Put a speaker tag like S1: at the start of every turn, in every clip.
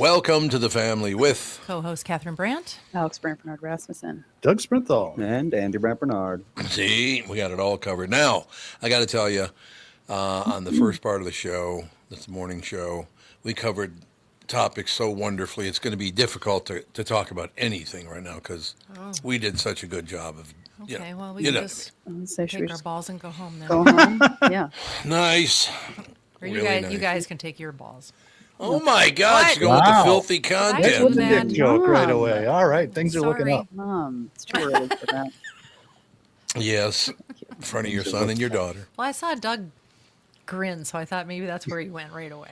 S1: Welcome to the family with
S2: co-host Catherine Brandt,
S3: Alex Bernard Rasmussen,
S4: Doug Sprinthal,
S5: and Andy Brant Bernard.
S1: See, we got it all covered. Now, I got to tell you, on the first part of the show, this morning show, we covered topics so wonderfully. It's going to be difficult to talk about anything right now because we did such a good job of.
S2: Okay, well, we can just take our balls and go home then.
S3: Go home. Yeah.
S1: Nice.
S2: Or
S1: Really
S2: you guys,
S1: nice.
S2: you guys can take your balls.
S1: Oh my gosh,
S2: What?
S1: going with the
S4: Wow.
S1: filthy
S2: That's
S1: content.
S4: With the
S2: Mom.
S4: dick joke right away. All right, things are looking
S2: Sorry.
S4: up.
S3: It's too early for that.
S1: Yes, in front of your son and your daughter.
S2: Well, I saw Doug grin, so I thought maybe that's where he went right away.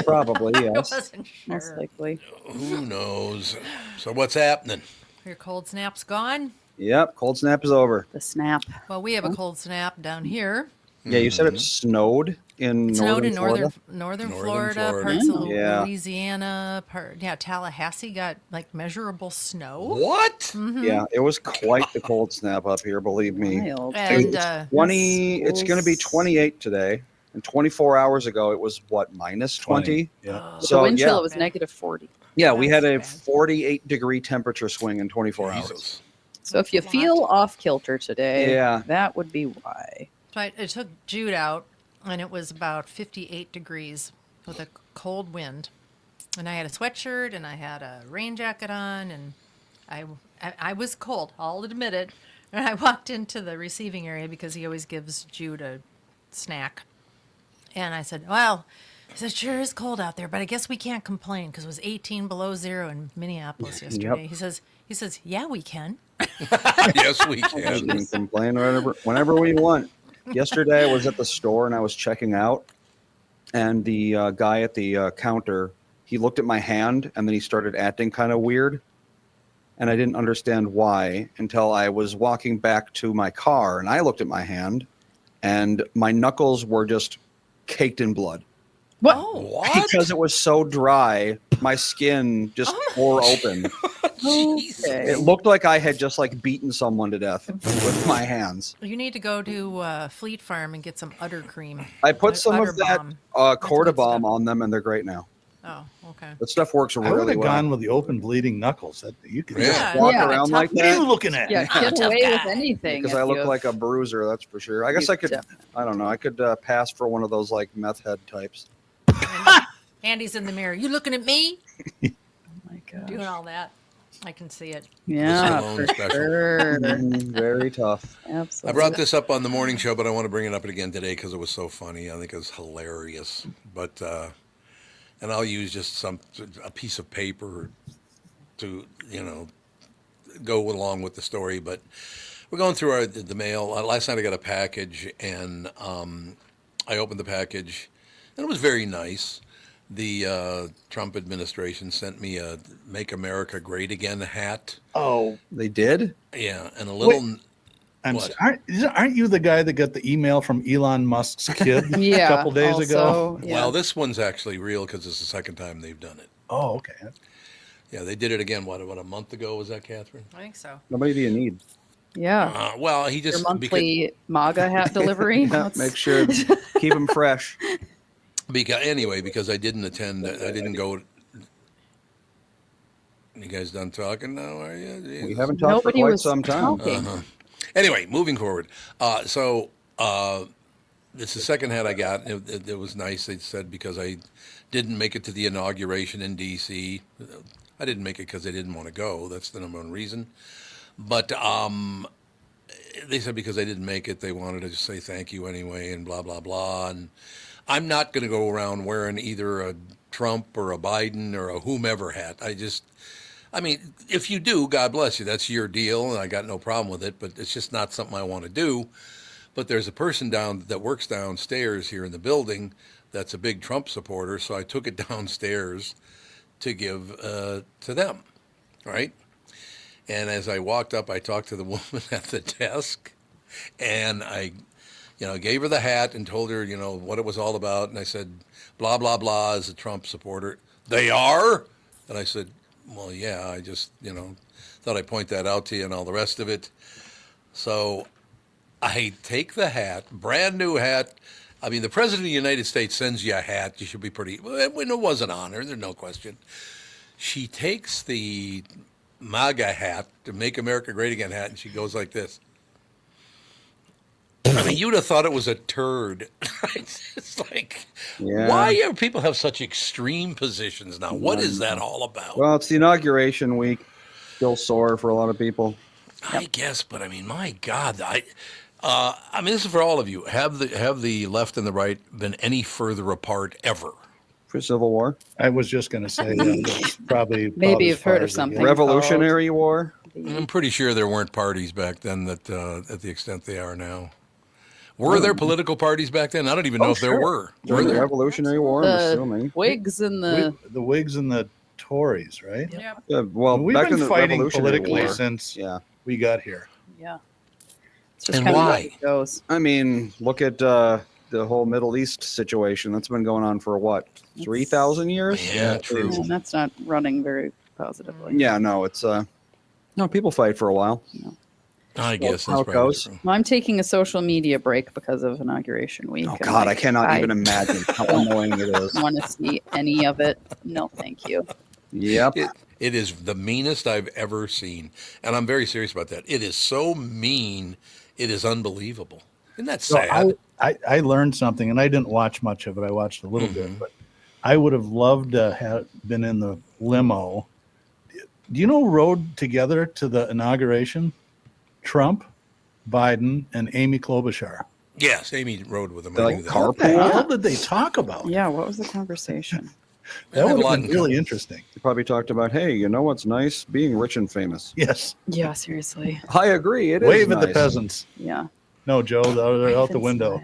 S5: Probably,
S2: I
S5: yes.
S2: wasn't
S3: Most
S2: sure.
S3: likely.
S1: Who knows? So what's happening?
S2: Your cold snap's gone.
S5: Yep, cold snap is over.
S3: The snap.
S2: Well, we have a cold snap down here.
S5: Yeah, you said it snowed in
S2: It snowed in
S5: Florida?
S2: northern
S1: Northern
S2: Florida,
S1: Florida.
S2: parts of
S5: Yeah.
S2: Louisiana, Tallahassee got like measurable snow.
S1: What?
S5: Yeah, it was quite the cold snap up here, believe me.
S3: Wild.
S2: And
S5: It's going to be 28 today, and 24 hours ago it was what, minus 20?
S4: Yeah.
S3: With
S5: So,
S3: the wind chill,
S5: yeah.
S3: it was negative 40.
S5: Yeah, we had a
S2: That's bad.
S5: 48-degree temperature swing in 24 hours.
S1: Jesus.
S3: So if you
S2: Lot.
S3: feel off kilter today,
S5: Yeah.
S3: that would be why.
S2: So I took Jude out, and it was about 58 degrees with a cold wind. And I had a sweatshirt, and I had a rain jacket on, and I was cold, I'll admit it. And I walked into the receiving area because he always gives Jude a snack. And I said, well, he said, sure is cold out there, but I guess we can't complain because it was 18 below zero in Minneapolis yesterday.
S5: Yep.
S2: He says, yeah, we can.
S1: Yes, we
S5: We
S1: can.
S5: can complain whenever we want. Yesterday, I was at the store and I was checking out, and the guy at the counter, he looked at my hand and then he started acting kind of weird, and I didn't understand why until I was walking back to my car and I looked at my hand, and my knuckles were just caked in blood.
S3: What?
S2: Oh,
S1: What?
S5: Because it was so dry, my skin just tore open.
S1: Jesus.
S3: Okay.
S5: It looked like I had just like beaten someone to death with my hands.
S2: you need to go to Fleet Farm and get some udder cream.
S5: I put some of that
S2: Udder
S5: Corda
S2: Balm.
S5: Balm on them, and they're great now.
S2: Oh, okay.
S5: That stuff works
S4: I would
S5: really
S4: have
S5: well.
S4: gone with the open bleeding knuckles. That you can
S1: Yeah.
S4: just
S5: Walk
S3: Yeah,
S5: around
S2: tough-
S5: like
S4: what are you
S5: that
S4: looking at?
S3: Yeah, get
S2: Tough
S3: away
S2: guy.
S3: with anything.
S5: because
S3: if
S5: I look
S3: you-
S5: like a bruiser. That's for sure. I guess I could.
S3: definitely-
S5: I don't know. I could pass for one of those like meth head types.
S2: Andy's in the mirror. You looking at me?
S3: Oh my gosh.
S2: Doing all that. I can see it.
S3: Yeah,
S1: Stallone
S3: for
S1: special.
S3: sure.
S5: Very tough.
S3: Absolutely.
S1: I brought this up on the morning show, but I want to bring it up again today because it was so funny. I think it was hilarious. But and I'll use just a piece of paper to go along with the story. But we're going through the mail. Last night I got a package, and I opened the package, and it was very nice. The Trump administration sent me a "Make America Great Again" hat.
S5: Oh, they did?
S1: Yeah, and a little.
S4: I'm
S1: What?
S4: aren't you the guy that got the email from Elon Musk's kid
S3: Yeah,
S4: a couple days ago?
S3: also, yeah.
S1: Well, this one's actually real because it's the second time they've done it.
S4: Oh, okay.
S1: Yeah, they did it again. What a month ago was that, Catherine?
S2: I think so.
S5: Nobody do you need?
S3: Yeah.
S1: Well, he
S3: Your
S1: just
S3: monthly MAGA hat delivery.
S5: Yeah,
S3: That's-
S5: make sure keep them fresh.
S1: because I didn't attend. I didn't go. You guys done talking now? Are you?
S5: We haven't talked
S3: Nobody
S5: for quite
S3: was
S5: some time.
S3: talking.
S1: Anyway, moving forward. So this is the second hat I got. It was nice. They said because I didn't make it to the inauguration in D.C. I didn't make it because I didn't want to go. That's the number one reason. But they said because I didn't make it, they wanted to just say thank you anyway and blah, blah, blah. And I'm not going to go around wearing either a Trump or a Biden or a whomever hat. I mean, if you do, God bless you. That's your deal, and I got no problem with it, but it's just not something I want to do. But there's a person that works downstairs here in the building that's a big Trump supporter, so I took it downstairs to give to them, right? And as I walked up, I talked to the woman at the desk, and I gave her the hat and told her, what it was all about. And I said, blah, blah, blah, is a Trump supporter. They are? And I said, well, yeah, I just, thought I'd point that out to you and all the rest of it. So I take the hat, brand new hat. I mean, the president of the United States sends you a hat. You should be pretty. Well, it was an honor. There's no question. She takes the MAGA hat, to Make America Great Again hat, and she goes like this. I mean, you'd have thought it was a turd. It's like,
S5: Yeah.
S1: why do people have such extreme positions now? What is that all about?
S5: Well, it's the inauguration week. Still sore for a lot of people.
S1: I guess, but I mean, my God, I mean, this is for all of you. Have the left and the right been any further apart ever?
S5: For Civil War,
S4: I was just going to say that's probably about
S3: Maybe
S4: as
S3: you've
S4: far
S3: heard of
S4: as they get.
S3: something.
S5: Revolutionary War.
S1: I'm pretty sure there weren't parties back then that at the extent they are now. Were there political parties back then? I don't even know if there were.
S5: During the
S1: there?
S5: Revolutionary War, I'm assuming.
S3: The Whigs and the
S4: The Whigs and the Tories, right?
S2: Yep.
S5: Well,
S4: We've
S5: back
S4: been
S5: in the
S4: fighting
S5: Revolutionary
S4: politically
S5: War,
S4: since
S5: yeah.
S4: we got here.
S3: yeah. It's just
S1: And
S3: kind of
S1: why?
S3: how it goes.
S5: I mean, look at the whole Middle East situation. That's been going on for what, 3,000 years?
S1: Yeah, true.
S3: And that's not running very positively.
S5: Yeah, no, it's no, people fight for a while.
S1: I guess
S5: how
S1: that's
S5: it
S1: probably
S5: goes.
S1: true.
S3: Well, I'm taking a social media break because of Inauguration Week.
S5: Oh
S3: and,
S5: God, I
S3: like,
S5: cannot even imagine how annoying it is.
S3: want to see any of it. No, thank you.
S5: Yep.
S1: It is the meanest I've ever seen, and I'm very serious about that. It is so mean, it is unbelievable. Isn't that
S4: So
S1: sad?
S4: I learned something, and I didn't watch much of it. I watched a little bit, but I would have loved to have been in the limo. Do you know who rode together to the inauguration? Trump, Biden, and Amy Klobuchar.
S1: Yes, Amy rode with him. I
S5: Like
S1: knew that.
S5: car-
S4: What the hell did they talk about?
S3: Yeah, what was the conversation?
S4: That
S1: Have a
S4: would
S1: lot
S4: have
S1: in
S4: been really
S1: common.
S4: interesting.
S5: They probably talked about, hey, you know what's nice? Being rich and famous.
S4: Yes.
S3: Yeah, seriously.
S5: I agree. It is
S4: Wave at the
S5: nice.
S4: peasants.
S3: Yeah.
S4: No, Joe, they're out the window.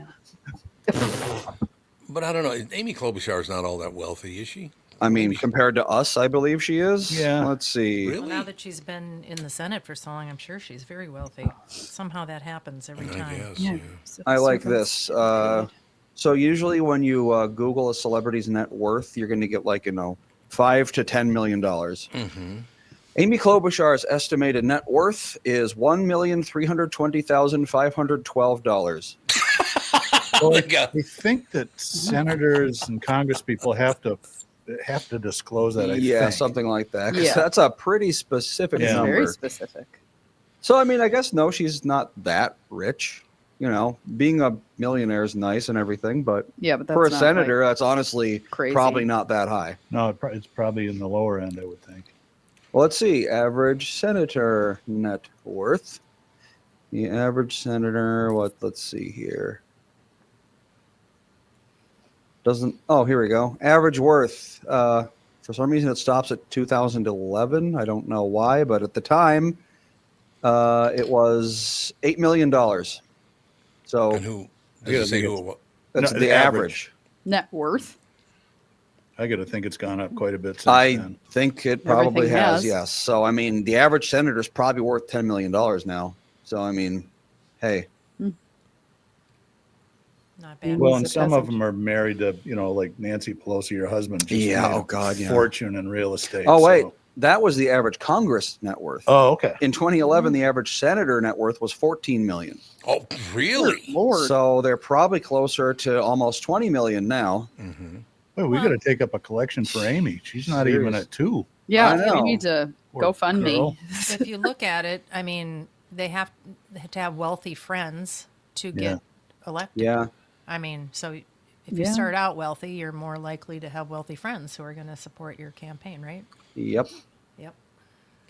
S1: But I don't know. Amy Klobuchar is not all that wealthy, is she?
S5: I mean, compared to us, I believe she is.
S4: Yeah.
S5: Let's see.
S1: Really?
S2: Well, now that she's been in the Senate for so long, I'm sure she's very wealthy. Somehow that happens every
S1: I
S2: time.
S1: guess.
S3: Yeah.
S1: Yeah.
S5: I like this. So usually when you Google a celebrity's net worth, you're going to get like, $5 to $10 million.
S1: Mm-hmm.
S5: Amy Klobuchar's estimated net worth is $1,320,512.
S4: Well,
S1: my God.
S4: I think that senators and congresspeople have to disclose that. I
S5: Yeah,
S4: think.
S5: something like that. 'Cause
S3: Yeah.
S5: That's a pretty specific
S4: Yeah.
S3: It's
S5: number.
S3: very specific.
S5: So I mean, I guess no, she's not that rich. Being a millionaire is nice and everything, but
S3: Yeah, but that's
S5: for a
S3: not,
S5: senator, that's honestly
S3: crazy.
S5: probably not that high.
S4: No, it's probably in the lower end, I would think.
S5: Well, let's see. Average senator net worth. The average senator, let's see here. Oh, here we go. Average worth. For some reason, it stops at 2011. I don't know why, but at the time, it was $8 million. So
S1: And who? Did
S4: Yeah,
S1: you say
S4: I think
S1: who?
S4: it's-
S5: that's
S4: No,
S5: the
S4: the
S5: average.
S3: net worth.
S4: I got to think it's gone up quite a bit since
S5: I
S4: then.
S5: think it probably
S3: Everything
S5: has,
S3: has.
S5: yes. So, I mean, the average senator is probably worth $10 million now. So, I mean, hey.
S2: Not bad.
S4: Well,
S3: It's
S4: and
S3: a
S4: some of
S3: passage.
S4: them are married to, like Nancy Pelosi, your husband. Just
S5: Yeah,
S4: made
S5: oh
S4: a
S5: God, yeah.
S4: fortune in real estate.
S5: Oh, wait.
S4: so-
S5: That was the average Congress net worth.
S4: Oh, okay.
S5: In 2011, the average senator net worth was 14 million.
S1: Oh, really?
S3: Lord.
S5: So they're probably closer to almost 20 million now.
S1: Mm-hmm.
S4: Wait, we got to take up a collection for Amy. She's not even
S5: Serious.
S4: at 2.
S3: yeah,
S5: I know.
S3: we need to
S4: Poor
S3: go fund
S4: girl.
S3: me.
S2: If you look at it, I mean, they have to have wealthy friends to get elected.
S5: Yeah.
S2: I mean, so if you
S3: Yeah.
S2: start out wealthy, you're more likely to have wealthy friends who are going to support your campaign, right?
S5: Yep.
S2: Yep.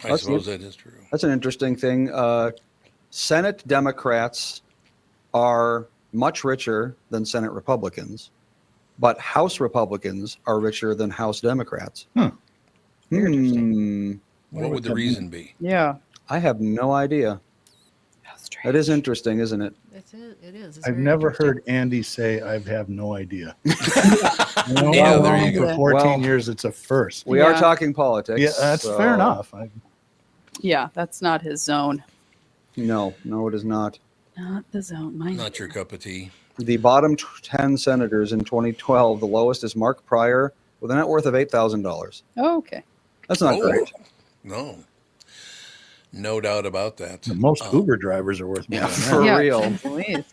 S1: I
S5: That's
S1: suppose that is true.
S5: That's an interesting thing. Senate Democrats are much richer than Senate Republicans, but House Republicans are richer than House Democrats.
S3: Very
S1: What would the reason be?
S3: Yeah.
S5: I have no idea.
S3: How strange.
S5: That is interesting, isn't it?
S2: It is. It's
S4: I've
S2: very
S4: never
S2: interesting.
S4: heard Andy say, I have no idea.
S1: Yeah, there you
S4: For
S1: go.
S4: 14
S5: Well,
S4: years, it's a first.
S5: We are
S3: Yeah.
S5: talking politics.
S4: Yeah, that's
S5: so-
S4: fair enough.
S3: Yeah, that's not his zone.
S5: No, it is not.
S3: Not the zone. Mine.
S1: Not your cup of tea.
S5: The bottom 10 senators in 2012, the lowest is Mark Pryor with a net worth of $8,000.
S3: Oh, okay.
S5: That's not
S1: Oh,
S5: great.
S1: No. No doubt about that.
S4: Most Uber drivers are worth more
S5: Yeah,
S4: than that.
S5: for
S3: yeah,
S5: real.
S3: please.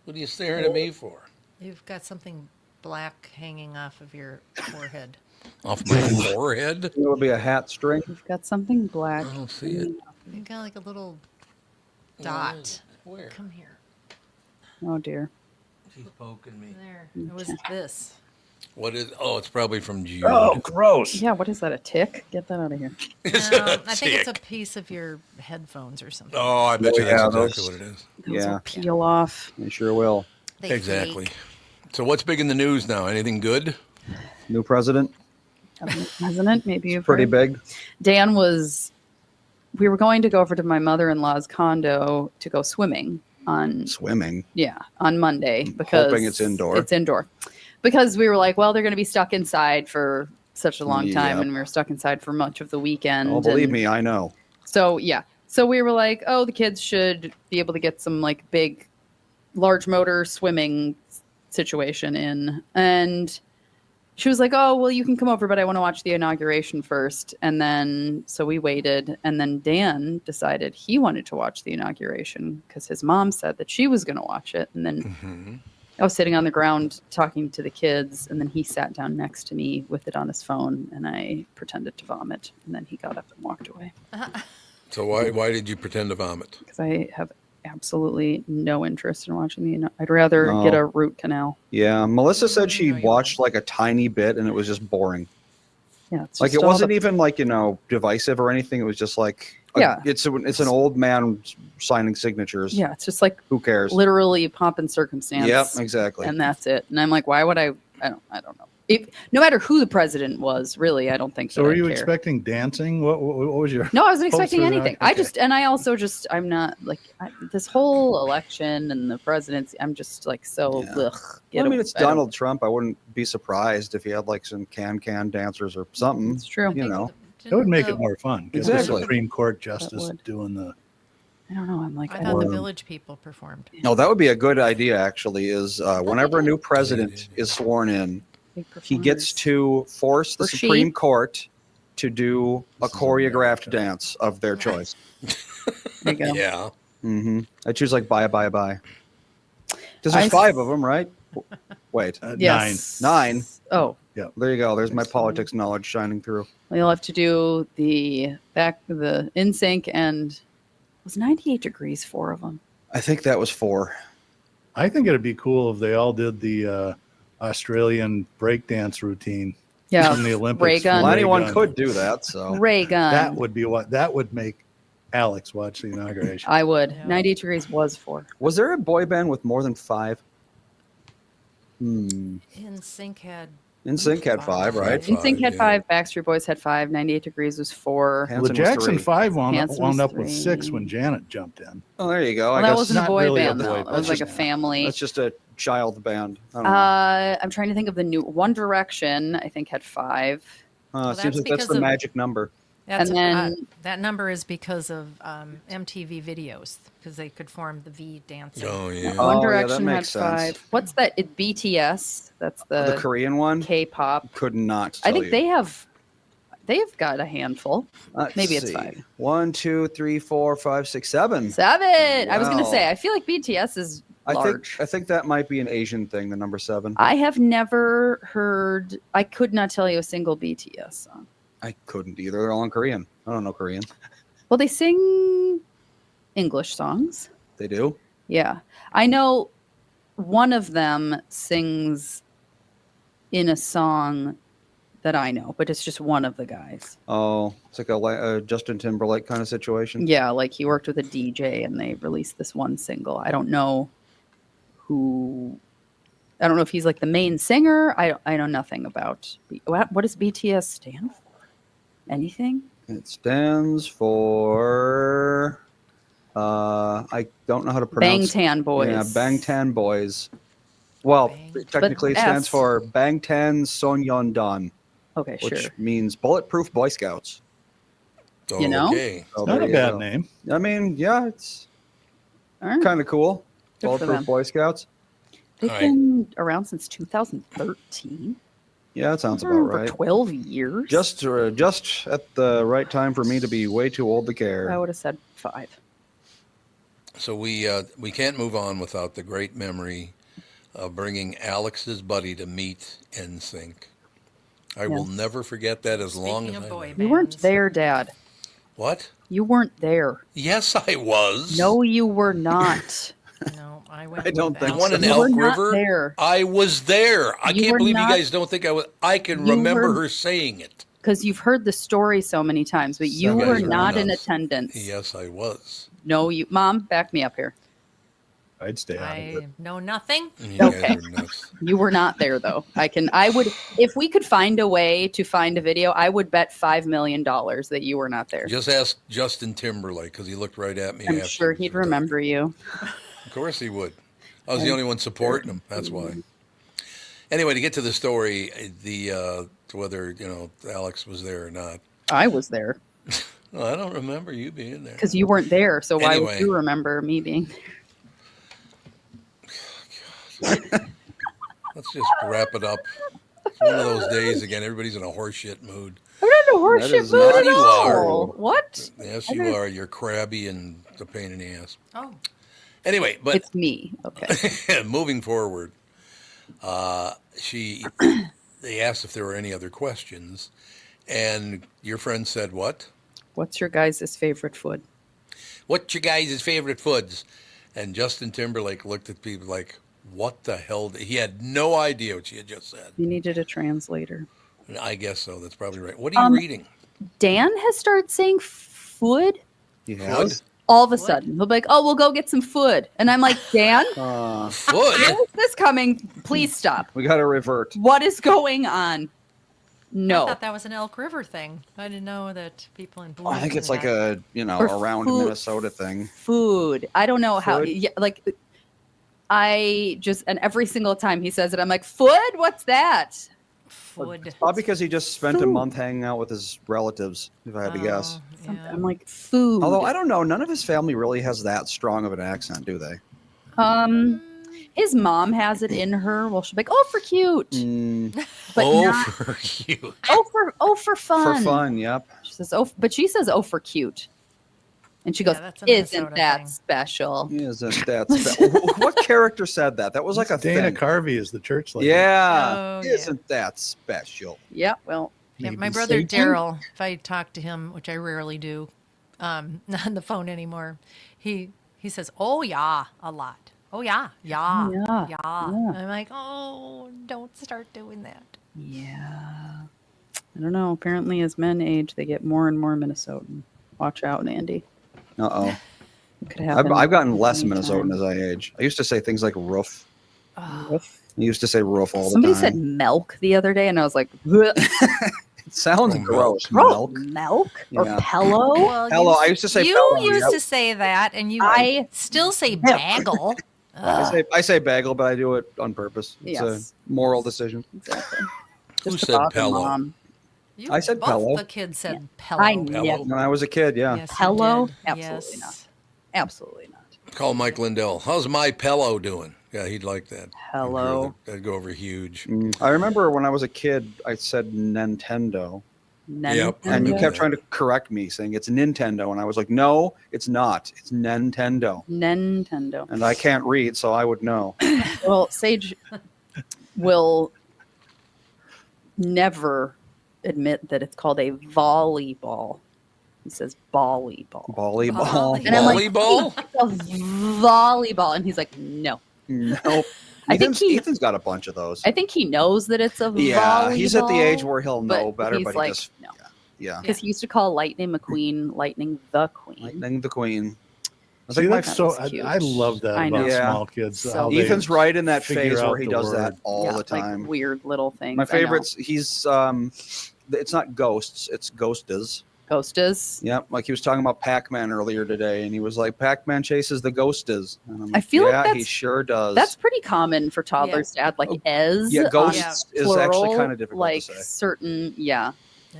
S1: What are you staring at me for?
S2: You've got something black hanging off of your forehead.
S1: Off my forehead?
S5: It would be a hat string.
S3: You've got something black.
S1: I don't see it.
S2: You've got like a little dot.
S1: Where?
S2: Come here.
S3: Oh dear.
S1: She's poking me.
S2: There. It was this.
S1: What is? Oh, it's probably from Jude.
S4: Oh, gross.
S3: Yeah, what is that? A tick? Get that out of here.
S2: No, I think it's a piece of your headphones or something.
S1: Oh, I bet you
S5: Oh,
S1: that's
S5: yeah,
S1: exactly
S5: those-
S1: what it is.
S3: Those
S5: Yeah.
S3: will peel off.
S5: You sure will.
S2: They
S1: Exactly.
S2: fake.
S1: So what's big in the news now? Anything good?
S5: New president.
S3: President, maybe you've
S5: Pretty
S3: heard.
S5: big.
S3: Dan was. We were going to go over to my mother-in-law's condo to go swimming on
S5: Swimming.
S3: on Monday because
S5: Hoping it's indoor.
S3: It's indoor because we were like, well, they're going to be stuck inside for such a long time,
S5: Yep.
S3: and we were stuck inside for much of the weekend.
S5: Oh, believe
S3: and
S5: me, I know.
S3: So yeah, so we were like, oh, the kids should be able to get some like big, large motor swimming situation in, and she was like, oh, well, you can come over, but I want to watch the inauguration first. And then, so we waited. And then Dan decided he wanted to watch the inauguration because his mom said that she was going to watch it. And then I was sitting on the ground talking to the kids. And then he sat down next to me with it on his phone. And I pretended to vomit. And then he got up and walked away
S1: So why did you pretend to vomit?
S3: because I have absolutely no interest in watching I'd rather get
S5: Oh.
S3: a root canal.
S5: Yeah, Melissa said she
S2: No, you
S5: watched
S2: wouldn't.
S5: like a tiny bit and it was just boring.
S3: Yeah. It's
S5: Like
S3: just
S5: it
S3: all
S5: wasn't
S3: the-
S5: even like, divisive or anything. It was just like,
S3: Yeah.
S5: it's an old man signing signatures.
S3: Yeah. It's just like
S5: Who cares?
S3: literally pomp and circumstance.
S5: Yep, exactly.
S3: And that's it. And I'm like, why would I don't know. If, no matter who the president was, really, I don't think
S4: So
S3: that
S4: were
S3: I'd
S4: you
S3: care.
S4: expecting dancing? What was your?
S3: No, I wasn't
S4: Oh,
S3: expecting
S4: so you're
S3: anything.
S4: not- okay.
S3: And I also just, I'm not like this whole election and the presidency. I'm just like so.
S5: Yeah.
S3: Ugh,
S5: Well, I mean, it's
S3: I don't-
S5: Donald Trump. I wouldn't be surprised if he had like some can dancers or something.
S3: It's true.
S5: You know.
S4: That would make it more fun. Get
S5: Exactly.
S4: the Supreme Court justice
S3: would.
S4: doing the.
S3: I don't know. I'm like,
S2: I
S3: I
S2: thought the
S3: don't-
S2: village people performed.
S5: No, that would be a good idea. Actually, is whenever a new president is sworn in,
S3: big
S5: he gets
S3: performers.
S5: to force the
S3: Or she.
S5: Supreme Court to do a
S4: This is
S5: choreographed
S4: America.
S5: dance of their choice.
S3: There you go.
S1: Yeah.
S5: I choose like bye, bye, bye. Because
S3: I
S5: there's
S3: s-
S5: 5 of them, right? Wait,
S3: Yes.
S5: Nine.
S3: Oh,
S5: there you go. There's my
S3: There's
S5: politics knowledge shining through.
S3: well, you'll have to do the in sync and it was 98 degrees, 4 of them.
S5: I think that was 4.
S4: I think it'd be cool if they all did the Australian breakdance routine
S3: Yeah.
S4: from the Olympics.
S3: Ray gun.
S5: Well,
S4: Ray
S5: anyone
S4: gun.
S5: could do that. So
S3: Ray gun.
S4: That would be what that would make Alex watch the inauguration.
S3: I would.
S2: Yeah.
S3: 98 degrees was 4.
S5: was there a boy band with more than 5?
S2: In Sync had
S5: NSYNC had 5, right?
S1: Five,
S3: NSYNC had
S1: yeah.
S3: 5. Backstreet Boys had 5. 98 degrees was 4.
S5: Hanson
S4: Well, the
S5: was
S4: Jackson
S5: 3.
S4: 5 wound
S3: Hanson
S4: wound
S3: was
S4: up with 6
S3: 3.
S4: when Janet jumped in.
S5: Oh, there you go.
S3: Well,
S5: I
S3: that
S5: guess
S3: wasn't a
S4: not
S3: boy
S4: really a
S3: band
S4: boy
S3: though.
S4: band.
S3: It was like a
S4: That's
S3: family.
S5: that's just a child band. I don't know.
S3: I'm trying to think of the new One Direction. I think had 5.
S2: Well,
S5: Seems
S2: that's
S5: like that's
S2: because
S5: the
S2: of-
S5: magic number.
S2: that's
S3: And then-
S2: that number is because of MTV videos because they could form the V dancing.
S1: Oh yeah.
S5: Oh,
S3: One
S5: yeah, that
S3: Direction had
S5: makes sense.
S3: 5. What's that? It BTS. That's
S5: The
S3: the
S5: Korean one
S3: K-pop.
S5: could not.
S3: I
S5: tell
S3: think
S5: you.
S3: they've got a handful.
S5: Let's
S3: maybe it's
S5: see.
S3: 5.
S5: 1, 2, 3, 4, 5, 6, 7.
S3: 7. I was gonna
S5: Wow.
S3: say. I feel like BTS is large.
S5: I think that might be an Asian thing. The number 7.
S3: I have never heard. I could not tell you a single BTS song.
S5: I couldn't either. They're all in Korean. I don't know Korean.
S3: Well, they sing English songs.
S5: They do.
S3: Yeah. I know one of them sings in a song that I know, but it's just one of the guys.
S5: Oh, it's like a Justin Timberlake kind of situation.
S3: Yeah, like he worked with a DJ and they released this one single. I don't know if he's like the main singer. I know nothing about what does BTS stand for? Anything?
S5: It stands for. I don't know how to pronounce.
S3: Bangtan Boys.
S5: Yeah, Bangtan Boys. Well,
S2: Bang.
S5: technically it
S3: But
S5: stands
S3: S.
S5: for Bangtan Sonyeondan,
S3: Okay,
S5: which
S3: sure.
S5: means Bulletproof Boy Scouts.
S3: You know?
S1: Okay.
S5: So
S4: Not
S5: there
S4: a
S5: you
S4: bad
S5: go.
S4: name.
S5: I mean, yeah, it's
S3: All right.
S5: kind of cool.
S3: Good for them.
S5: Bulletproof Boy Scouts.
S3: They've
S1: All right.
S3: been around since 2013.
S5: Yeah, that sounds
S3: Been
S5: about
S3: around for
S5: right.
S3: 12 years.
S5: Just at the right time for me to be way too old to care.
S3: I would have said 5.
S1: So we can't move on without the great memory of bringing Alex's buddy to meet NSYNC. I will
S3: Yes.
S1: never forget that as long
S2: Speaking
S1: as
S2: of
S1: I
S2: boy
S1: live.
S3: You weren't
S2: bands.
S3: there, Dad.
S1: What?
S3: You weren't there.
S1: Yes, I was.
S3: No, you were not.
S2: No, I went.
S5: I don't
S2: with
S5: think
S1: The one in
S5: so.
S3: You were
S1: Elk
S3: not
S1: River.
S3: there.
S1: I was there. I
S3: You
S1: can't
S3: were
S1: believe
S3: not-
S1: you guys don't think I was. I can
S3: You
S1: remember
S3: were-
S1: her saying it.
S3: Because you've heard the story so many times, but you
S5: You
S3: were
S5: guys are
S3: not in
S1: nuts.
S3: attendance.
S1: Yes, I was.
S3: No, you, Mom, back me up here.
S4: I'd stay out of it.
S2: I know nothing.
S1: You
S3: Okay.
S1: guys are nuts.
S3: You were not there though. I would, if we could find a way to find a video, I would bet $5 million that you were not there.
S1: Just ask Justin Timberlake because he looked right at me.
S3: I'm
S1: after
S3: sure
S1: we
S3: he'd
S1: were talking.
S3: remember you.
S1: Of course he would. I was the only one supporting him. That's why. Anyway, to get to the story, whether Alex was there or not,
S3: I was there
S1: well, I don't remember you being there.
S3: because you weren't there. So why
S1: Anyway.
S3: would you remember me being there?
S1: Let's just wrap it up. It's one of those days again. Everybody's in a horseshit mood.
S3: I'm not in a
S5: That
S3: horseshit
S5: is
S3: mood
S5: not
S3: at
S1: You
S3: all.
S1: are.
S3: What?
S1: Yes, you are. You're crabby and a pain in the ass.
S2: Oh,
S1: Anyway, but
S3: It's me. Okay.
S1: moving forward, they asked if there were any other questions, and your friend said, "What?
S3: What's your guys' favorite food?
S1: What's your guys' favorite foods?" And Justin Timberlake looked at people like, "What the hell?" He had no idea what she had just said.
S3: You needed a translator.
S1: And I guess so. That's probably right. What are you reading?
S3: Dan has started saying food
S5: He
S1: Food?
S5: has.
S3: all of a
S2: Food?
S3: sudden. He'll be like, "Oh, we'll go get some food," and I'm like, "Dan,
S1: Food?
S3: where is this coming? Please stop.
S5: We got to revert.
S3: What is going on?"
S2: I
S3: No.
S2: thought that was an Elk River thing. I didn't know that people in Boone.
S5: I think it's like
S2: had-
S5: a
S3: Or
S5: around
S3: food.
S5: Minnesota thing.
S3: Food. I don't know how.
S5: Food?
S3: Yeah, like, I just, and every single time he says it, I'm like, "Food? What's that?"
S2: food.
S5: Probably because he just spent a
S3: Food.
S5: month hanging out with his relatives, if I had to guess.
S2: Oh,
S3: Something.
S2: yeah.
S3: I'm like, "Food."
S5: Although I don't know, none of his family really has that strong of an accent, do they?
S3: His mom has it in her. Well, she'll be like, "Oh, for cute," but
S1: oh,
S3: not
S1: for cute.
S3: for fun.
S5: For fun, yep.
S3: She says, "Oh," but she says, "Oh, for cute," and she goes,
S2: Yeah, that's a
S3: "Isn't
S2: Minnesota
S3: that
S2: thing.
S3: special?"
S5: Isn't that what character said that? That was like a
S4: Dana
S5: thing.
S4: Carvey is the church lady.
S5: Yeah.
S2: Oh, yeah.
S5: Isn't that special?
S3: Yeah. Well,
S2: Yeah,
S4: Maybe
S2: my brother
S4: Satan?
S2: Daryl, if I talk to him, which I rarely do, not on the phone anymore, he says, "Oh yeah," a lot. Oh yeah, yeah,
S3: Yeah,
S2: yeah.
S3: yeah.
S2: I'm like, oh, don't start doing that.
S3: yeah. I don't know. Apparently, as men age, they get more and more Minnesotan. Watch out, Andy.
S5: Uh-oh.
S3: It could happen.
S5: I've gotten less
S3: anytime.
S5: Minnesotan as I age. I used to say things like roof.
S3: Roof.
S5: I used to say roof all
S3: Somebody
S5: the time.
S3: said milk the other day, and I was like, "Ugh."
S5: It sounds
S1: Oh,
S5: gross.
S3: Bro,
S5: Milk.
S3: milk or
S5: Yeah.
S3: pillow?
S2: Well,
S5: Hello, I used to say
S2: you
S5: fellow,
S2: used
S5: yep.
S2: to say that, and you
S3: I-
S2: still say bagel.
S5: I say bagel, but I do it on purpose. It's
S3: Yes.
S5: a moral decision.
S3: Exactly.
S1: Who
S3: Just to
S1: said
S3: bother
S1: pillow?
S3: Mom.
S2: You,
S5: I said
S2: both
S5: pillow.
S2: the kids said pillow.
S3: I
S1: Pillow?
S3: never.
S5: When I was a kid, yeah.
S2: Yes, you
S3: Pillow?
S2: did.
S3: Absolutely
S2: Yes.
S3: not. Absolutely not.
S1: Call Mike Lindell. How's my pillow doing? Yeah, he'd like that.
S3: Hello.
S1: That'd go over huge.
S5: I remember when I was a kid, I said Nintendo,
S1: Yep.
S5: and you
S1: Nintendo.
S5: kept trying to correct me, saying it's Nintendo, and I was like, no, it's not. It's Nintendo,
S3: Nintendo.
S5: and I can't read, so I would know.
S3: Well, Sage will never admit that it's called a volleyball. He says volleyball.
S5: Volleyball.
S3: And I'm like,
S1: Volleyball?
S3: It's a volleyball. And he's like, no.
S5: Nope.
S3: I think
S5: Ethan's got a bunch of those.
S3: I think he knows that it's a volleyball.
S5: Yeah, he's at the age where he'll know
S3: but
S5: better,
S3: he's
S5: but he
S3: like,
S5: just
S3: no.
S5: yeah.
S3: Because he used to call Lightning McQueen Lightning the Queen.
S5: Lightning the Queen. I
S4: See,
S5: think my
S4: that's so.
S3: That's cute.
S4: I love that
S3: I know.
S4: about
S5: Yeah.
S4: small kids.
S3: So-
S4: how they
S5: Ethan's right in that
S4: figure
S5: phase where
S4: out
S5: he
S4: the
S5: does that
S4: word.
S5: all
S3: Yeah,
S5: the time.
S3: Like weird little things.
S5: My
S3: I know.
S5: favorites, he's it's not ghosts, it's ghostas.
S3: Ghostas.
S5: Yep, like he was talking about Pac-Man earlier today, and he was like, Pac-Man chases the ghostas. And I'm
S3: I
S5: like,
S3: feel like
S5: yeah, he
S3: that's-
S5: sure does.
S3: That's pretty common for toddlers to add like "es."
S5: yeah,
S3: on
S5: ghosts is actually
S3: plural,
S5: kind of difficult
S3: like
S5: to say.
S3: certain, yeah,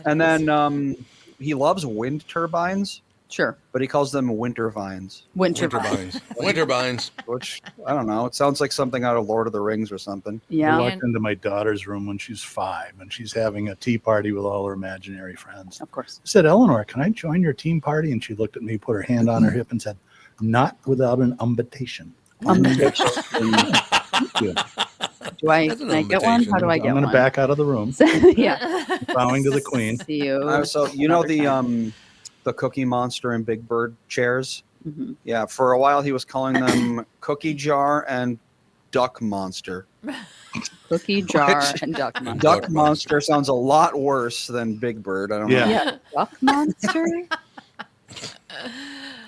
S5: And then he loves wind turbines,
S3: sure.
S5: but he calls them winter vines,
S3: Winter,
S1: Winter
S3: vine.
S1: vines. Winter vines.
S5: which I don't know. It sounds like something out of Lord of the Rings or something.
S4: I
S3: Yeah,
S4: walked into my daughter's room when she's 5, and she's having a tea party with all her imaginary friends.
S3: of course.
S4: I said, Eleanor, can I join your team party? And she looked at me, put her hand on her hip, and said, not without an invitation.
S3: Thank you.
S1: That's
S3: Can
S1: an
S3: I get one? How do I
S4: I'm
S3: get
S4: going to
S3: one?
S4: back out of the room,
S3: Yeah.
S4: bowing to the queen.
S3: See you.
S5: So you know
S3: another time.
S5: the Cookie Monster and Big Bird chairs?
S3: Mhm.
S5: Yeah, for a while he was calling them Cookie Jar and Duck Monster.
S3: Cookie jar
S5: Which-
S3: and duck monster.
S5: Duck
S1: Duck
S5: Monster sounds a lot worse than Big Bird. I don't
S4: Yeah.
S5: know.
S3: Yeah, duck monster.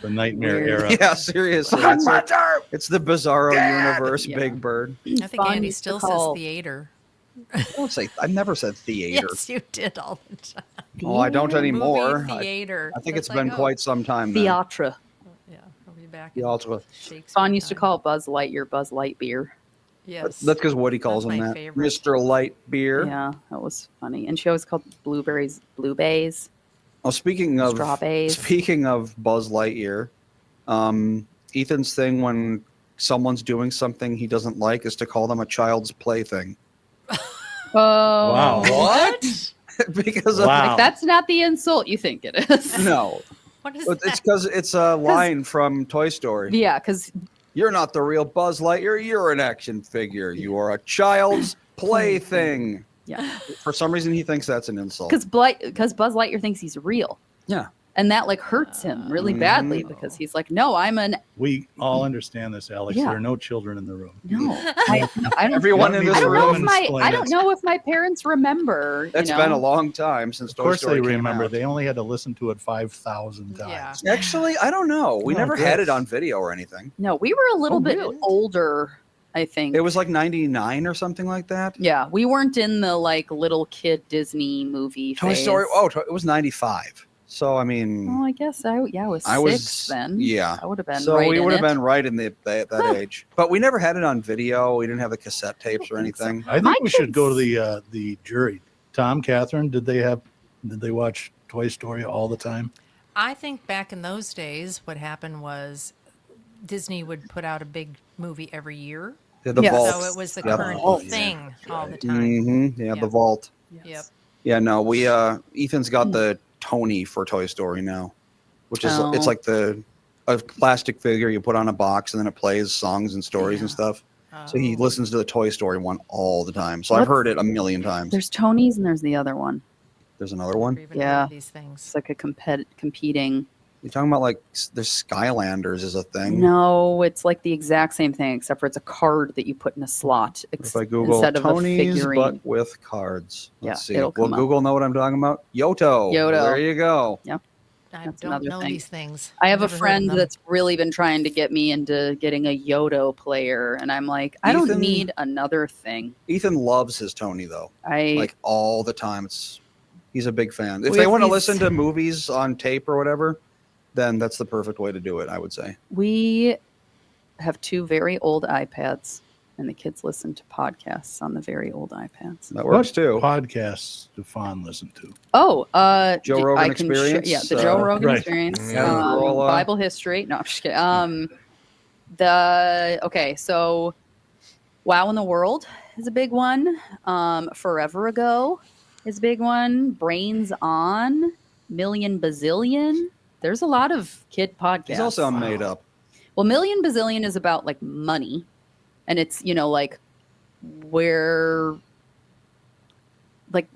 S4: The nightmare
S3: Weird.
S4: era.
S5: Yeah, seriously. It's the Bizarro universe,
S3: Yeah.
S5: Big Bird.
S2: I think
S3: Fun
S2: Andy
S3: used to
S2: still
S3: call-
S2: says theater.
S5: Don't say. I've never said theater.
S2: Yes, you did all the time.
S5: Oh, I don't anymore.
S2: Movie theater.
S5: I think
S2: That's
S5: it's been
S2: like,
S5: quite some time now.
S3: Theatra.
S2: Yeah, are we back in
S5: Theatra.
S2: Shakespeare
S3: Fawn used to
S2: time?
S3: call Buzz Lightyear Buzz Lightbeer.
S2: Yes.
S5: That's because Woody calls
S2: That's
S5: him
S2: my
S5: that.
S2: favorite.
S5: Mr. Light Beer.
S3: Yeah, that was funny. And she always called blueberries bluebays.
S5: Oh, speaking of
S3: Strawberries.
S5: Buzz Lightyear, Ethan's thing when someone's doing something he doesn't like is to call them a child's plaything.
S3: Oh,
S4: Wow.
S1: What?
S5: Because of,
S4: Wow.
S3: Like, that's not the insult you think it is.
S5: no,
S2: What is
S5: it's
S2: that?
S5: because it's a line from Toy Story.
S3: Yeah, because
S5: You're not the real Buzz Lightyear. You're an action figure. You are a child's plaything.
S3: yeah,
S5: For some reason, he thinks that's an insult.
S3: because Buzz Lightyear thinks he's real.
S5: Yeah.
S3: And that like hurts him really badly because he's like, no, I'm an
S4: We all understand this, Alex.
S3: Yeah.
S4: There are no children in the room.
S3: no. I don't.
S5: Everyone in
S4: Let
S5: this
S4: me
S3: I don't know
S5: room.
S3: if my
S4: explain
S3: I
S4: it.
S3: don't know if my parents remember.
S5: It's
S3: you know?
S5: been a long time since
S4: Of
S5: Toy
S4: course
S5: Story
S4: they
S5: came
S4: remember.
S5: out.
S4: They only had to listen to it 5,000
S2: Yeah.
S4: times.
S5: Actually, I don't know. We
S4: Oh,
S5: never
S4: good.
S5: had it on video or anything.
S3: No, we were a little
S4: Oh,
S3: bit
S4: really?
S3: older. I think
S5: It was like 99 or something like that.
S3: Yeah, we weren't in the like little kid Disney movie.
S5: Toy
S3: phase.
S5: Story. Oh, it was 95. So I mean,
S3: Oh, I guess I was
S5: I
S3: six
S5: was
S3: then.
S5: Yeah.
S3: I would have been.
S5: So
S3: right
S5: we
S3: in
S5: would have
S3: it.
S5: been right in that age. But we never had it on video. We didn't have the cassette tapes or
S3: think so.
S5: anything.
S4: I think
S3: My
S4: we should go to
S3: kids-
S4: the jury. Tom, Catherine, did they watch Toy Story all the time?
S2: I think back in those days, what happened was Disney would put out a big movie every year.
S5: The
S3: Yes.
S5: vault.
S2: So it was the
S5: Yep.
S2: current
S4: Oh, yeah.
S2: thing all the time.
S5: Yeah,
S2: Yeah.
S5: the vault.
S2: Yep.
S5: Yeah, no, we Ethan's got the Tony for Toy Story now, which is
S3: Oh.
S5: it's like a plastic figure you put on a box and then it plays songs and stories and
S2: Yeah.
S5: stuff. So he
S2: Oh.
S5: listens to the Toy Story one all the time. So I've
S3: What's-
S5: heard it a million times.
S3: There's Tony's and there's the other one.
S5: There's another
S2: Never
S5: one.
S2: even
S3: Yeah.
S2: heard of these things.
S3: It's like a competing.
S5: You're talking about like there's Skylanders is a thing.
S3: No, it's like the exact same thing except for it's a card that you put in a slot
S5: If I Google
S3: instead of a
S5: Tony's
S3: figurine.
S5: but with cards, let's see.
S3: it'll
S5: Will
S3: come up.
S5: Google know what I'm talking about? Yoto.
S3: Yoto.
S5: There you go.
S2: I
S3: That's
S2: don't
S3: another
S2: know
S3: thing.
S2: these things.
S3: I have a
S2: Never heard of
S3: friend
S2: them.
S3: that's really been trying to get me into getting a Yoto player, and I'm like, I don't
S5: Ethan-
S3: need another thing.
S5: Ethan loves his Tony though,
S3: I
S5: like all the time. He's a big fan. If
S3: We
S5: they
S3: have
S5: want to
S3: these-
S5: listen to movies on tape or whatever, then that's the perfect way to do it. I would say.
S3: we have two very old iPads, and the kids listen to podcasts on the very old iPads.
S5: That works
S4: What
S5: too.
S4: podcasts do Fawn listen to?
S3: Oh,
S5: Joe Rogan
S3: I can
S5: Experience,
S3: yeah, the Joe Rogan
S4: right.
S3: Experience,
S1: Yeah.
S5: Corolla.
S3: Bible history. No, I'm just kidding. So Wow in the World is a big one. Forever Ago is a big one. Brains On, Million Bazillion. There's a lot of kid podcasts.
S5: He's also made up.
S3: Well, Million Bazillion is about like money, and it's like where like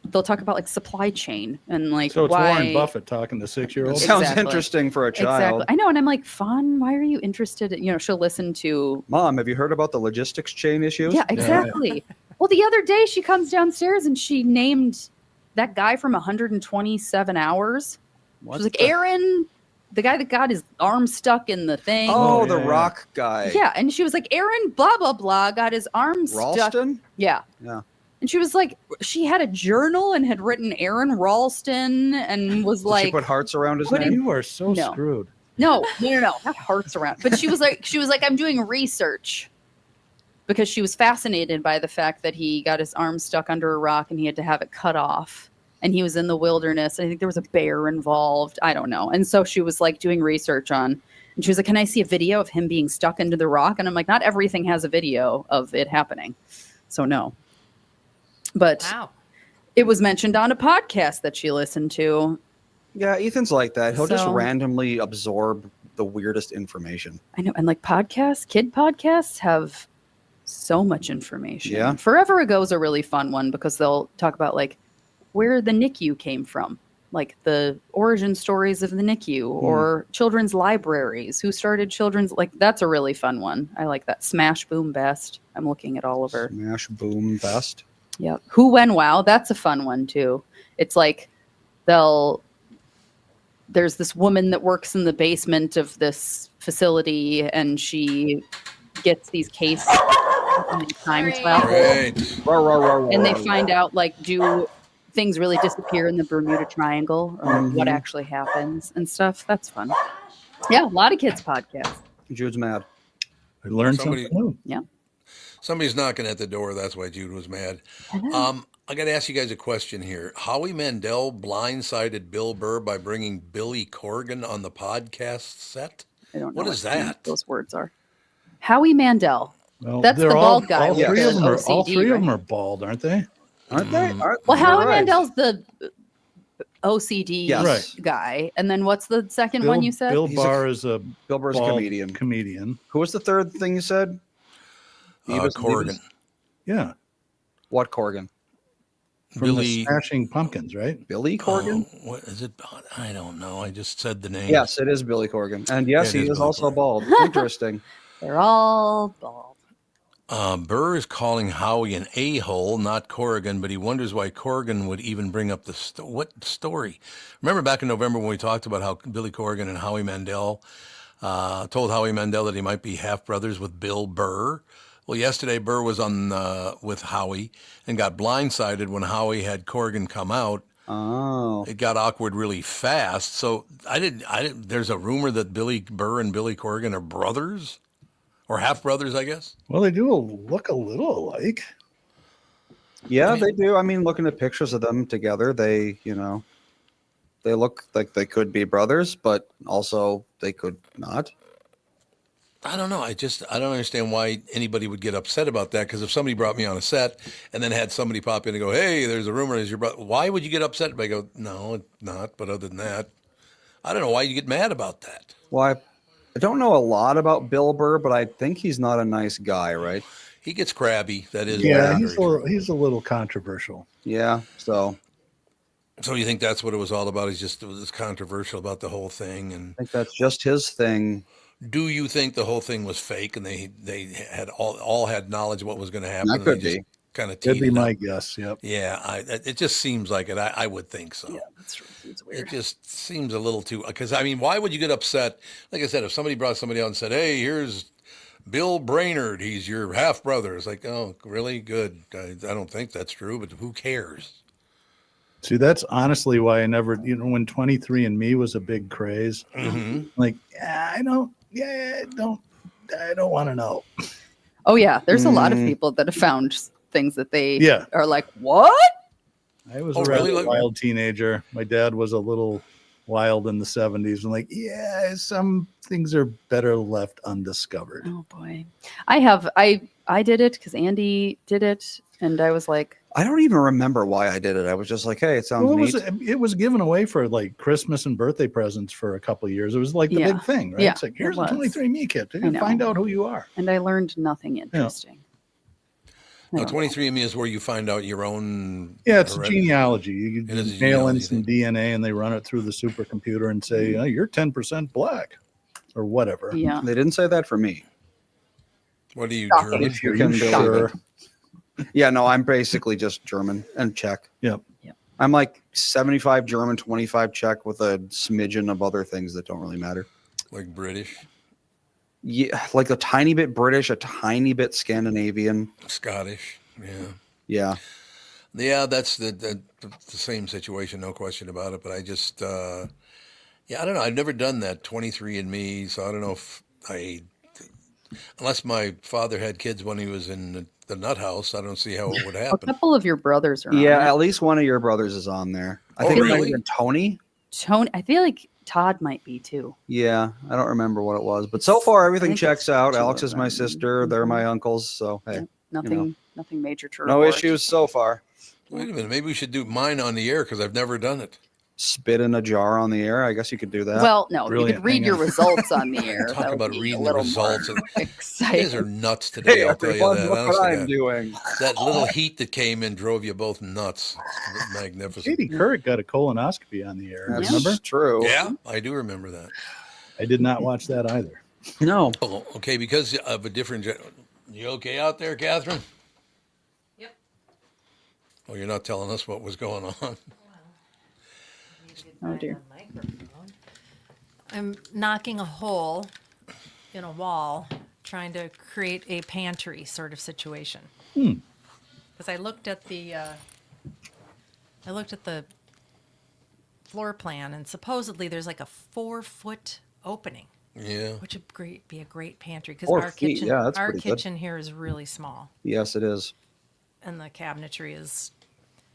S3: they'll talk about like supply chain and like
S4: So it's
S3: why.
S4: Warren Buffett talking to
S5: It
S4: 6-year-olds.
S5: sounds
S3: Exactly.
S5: interesting for a child.
S3: Exactly. I know, and I'm like, Fawn, why are you interested? She'll listen to.
S5: Mom, have you heard about the logistics chain issues?
S3: Yeah, exactly. Well, the other day she comes downstairs and she named that guy from 127 Hours.
S5: What
S3: She was like,
S5: the-
S3: Aaron, the guy that got his arm stuck in the thing.
S5: Oh,
S4: Oh,
S5: the
S4: yeah, yeah.
S5: rock guy.
S3: Yeah, and she was like, Aaron, blah blah blah, got his arm stuck.
S5: Ralston?
S3: Yeah.
S5: Yeah.
S3: And she was like, she had a journal and had written Aaron Ralston and was
S5: Did
S3: like,
S5: she put hearts around his
S3: put
S5: name?
S4: You are so
S3: No.
S4: screwed.
S3: no, not hearts around. But she was like, I'm doing research because she was fascinated by the fact that he got his arm stuck under a rock and he had to have it cut off. And he was in the wilderness. I think there was a bear involved. I don't know. And so she was like doing research on, and she was like, can I see a video of him being stuck into the rock? And I'm like, not everything has a video of it happening. So no. But
S2: Wow.
S3: it was mentioned on a podcast that she listened to.
S5: Yeah, Ethan's like that. He'll just
S3: So-
S5: randomly absorb the weirdest information.
S3: I know. And like kid podcasts have so much information.
S5: Yeah.
S3: Forever Ago is a really fun one because they'll talk about like where the NICU came from, like the origin stories of the NICU or children's libraries, who started children's, like that's a really fun one. I like that. Smash Boom Best. I'm looking at Oliver.
S5: Smash Boom Best.
S3: Yep. Who, When, Wow. That's a fun one too. It's like there's this woman that works in the basement of this facility and she gets these cases in time travel.
S1: Great.
S3: And they find out, like, do things really disappear in the Bermuda Triangle or what actually happens and stuff. That's fun. Yeah, a lot of kids podcasts.
S5: Jude's mad.
S4: I learned
S1: Somebody-
S4: something new.
S3: Yeah.
S1: Somebody's knocking at the door. That's why Jude was mad. I got to ask you guys a question here. Howie Mandel blindsided Bill Burr by bringing Billy Corgan on the podcast set.
S3: I don't know
S1: What is
S3: any of
S1: that?
S3: those words are. Howie Mandel.
S4: Well,
S3: That's
S4: they're
S3: the
S4: all-
S3: bald guy
S4: All
S3: with
S4: three of
S3: the
S4: them are
S3: OCD,
S4: of them
S3: right?
S4: are bald, aren't they?
S5: Aren't they?
S3: Well, Howie
S5: You're right.
S3: Mandel's the OCD
S5: Yes.
S1: Right.
S3: guy. And then what's the second one you said?
S4: Bill
S5: He's a-
S4: Barr is a
S5: Bill Burr's a
S4: bald
S5: comedian.
S4: comedian.
S5: Who was the third thing you said?
S1: Corgan.
S4: Yeah,
S5: What Corgan?
S4: from
S1: Billy.
S4: the Smashing Pumpkins, right?
S5: Billy Corgan?
S1: What is it? I don't know. I just said the name.
S5: Yes, it is Billy Corgan. And yes,
S1: It
S5: he
S1: is
S5: is
S1: Billy
S5: also
S1: Corgan.
S5: bald. Interesting.
S3: They're all bald.
S1: Burr is calling Howie an a-hole, not Corrigan, but he wonders why Corrigan would even bring up what story. Remember back in November when we talked about how Billy Corrigan and Howie Mandel told Howie Mandel that he might be half brothers with Bill Burr? Well, yesterday Burr was on with Howie and got blindsided when Howie had Corrigan come out.
S5: Oh.
S1: It got awkward really fast. So I didn't. There's a rumor that Billy Burr and Billy Corrigan are brothers. Or half brothers, I guess.
S4: Well, they do look a little alike.
S5: Yeah, they do. I mean, looking at pictures of them together, they look like they could be brothers, but also they could not.
S1: I don't know. I don't understand why anybody would get upset about that. Because if somebody brought me on a set and then had somebody pop in and go, "Hey, there's a rumor is your brother," why would you get upset? I go, "No, it's not." But other than that, I don't know why you get mad about that.
S5: Well, I don't know a lot about Bill Burr, but I think he's not a nice guy, right?
S1: He gets crabby. That is
S4: Yeah,
S1: very
S4: he's
S1: true.
S4: he's a little controversial.
S5: Yeah. So
S1: So you think that's what it was all about? It was controversial about the whole thing. And
S5: I think that's just his thing.
S1: do you think the whole thing was fake and they had all had knowledge of what was going to happen?
S5: That
S1: and
S5: could
S1: they
S5: be.
S1: Kind of
S4: That'd be
S1: teed it
S4: my
S1: up?
S4: guess. Yep.
S1: Yeah, it just seems like it. I would think so.
S3: Yeah, that's true. It's
S1: It
S3: weird.
S1: just seems a little too, because I mean, why would you get upset? Like I said, if somebody brought somebody out and said, "Hey, here's Bill Brainerd, he's your half brother," it's like, oh, really? Good. I don't think that's true, but who cares?
S4: See, that's honestly why I never, when 23andMe was a big craze, like, I don't want to know.
S3: Oh, yeah. There's a lot of people that have found things that they
S4: Yeah.
S3: are like, what?
S4: I was
S1: Oh,
S4: a rather
S1: really? Like-
S4: wild teenager. My dad was a little wild in the 70s. And like, yeah, some things are better left undiscovered.
S3: Oh, boy. I did it because Andy did it. And I was like,
S5: I don't even remember why I did it. I was just like, hey, it sounds
S4: Well,
S5: neat.
S4: it was given away for like Christmas and birthday presents for a couple of years. It was like the
S3: Yeah.
S4: big thing, right?
S3: Yeah,
S4: It's like,
S3: it
S4: here's a
S3: was.
S4: 23andMe kit.
S3: I know.
S4: Find out who you are.
S3: and I learned nothing interesting. I
S1: Now,
S3: don't know.
S1: 23andMe is where you find out your own.
S4: Yeah, it's a
S1: hered-
S4: genealogy. You
S1: It is a
S4: nail in
S1: genealogy
S4: some
S1: thing.
S4: DNA and they run it through the supercomputer and say, oh, you're 10% black or whatever.
S3: Yeah.
S5: They didn't say that for me.
S1: What are you,
S3: Shocking.
S1: German?
S5: If you
S4: Are
S5: can
S4: you
S5: believe
S4: sure?
S5: it. Yeah, no, I'm basically just German and Czech.
S4: Yep.
S5: I'm like 75 German, 25 Czech with a smidgen of other things that don't really matter.
S1: Like British,
S5: Yeah, like a tiny bit British, a tiny bit Scandinavian.
S1: Scottish. Yeah.
S5: Yeah.
S1: Yeah, that's the same situation, no question about it. But I just, I don't know. I've never done that 23andMe, so I don't know if unless my father had kids when he was in the nut house, I don't see how it would
S3: A
S1: happen.
S3: couple of your brothers are on
S5: Yeah,
S3: it.
S5: at least one of your brothers is on there. I
S1: Oh,
S5: think it might
S1: really?
S5: have been Tony.
S3: Tony, I feel like Todd might be too.
S5: Yeah, I don't remember what it was. But so far, everything
S3: think
S5: checks
S3: it's
S5: out.
S3: two
S5: Alex
S3: of
S5: is my
S3: them.
S5: sister. They're my uncles. So, hey,
S3: Nothing major to
S5: no
S3: report.
S5: issues so far.
S1: Wait a minute, maybe we should do mine on the air because I've never done it.
S5: spit in a jar on the air. I guess you could do that.
S3: Well, no, you
S4: Brilliant.
S3: could read
S4: Hang
S3: your
S4: on.
S3: results on the air.
S1: Talk
S3: That would
S1: about
S3: be a
S1: reading the
S3: little
S1: results.
S3: more
S1: You guys
S3: exciting.
S1: are nuts today,
S5: hey,
S1: I'll tell you
S5: everyone,
S1: that.
S5: look
S1: Honest
S5: what
S1: to
S5: I'm
S1: God.
S5: doing.
S1: That little heat that came in drove you both nuts. It's magnificent.
S4: Katie Couric got a colonoscopy on the air.
S5: That's
S4: Remember?
S5: true.
S1: Yeah, I do remember that.
S4: I did not watch that either.
S5: No.
S1: Oh, okay, because of a different. You okay out there, Catherine?
S2: Yep.
S1: Oh, you're not telling us what was going on.
S3: Oh, dear.
S2: I'm knocking a hole in a wall, trying to create a pantry sort of situation. Because I looked at the floor plan, and supposedly there's like a 4-foot opening,
S1: Yeah.
S2: which would be a great pantry. Because
S5: 4
S2: our
S5: feet,
S2: kitchen,
S5: yeah, that's
S2: our
S5: pretty good.
S2: kitchen here is really small,
S5: Yes, it is.
S2: and the cabinetry is.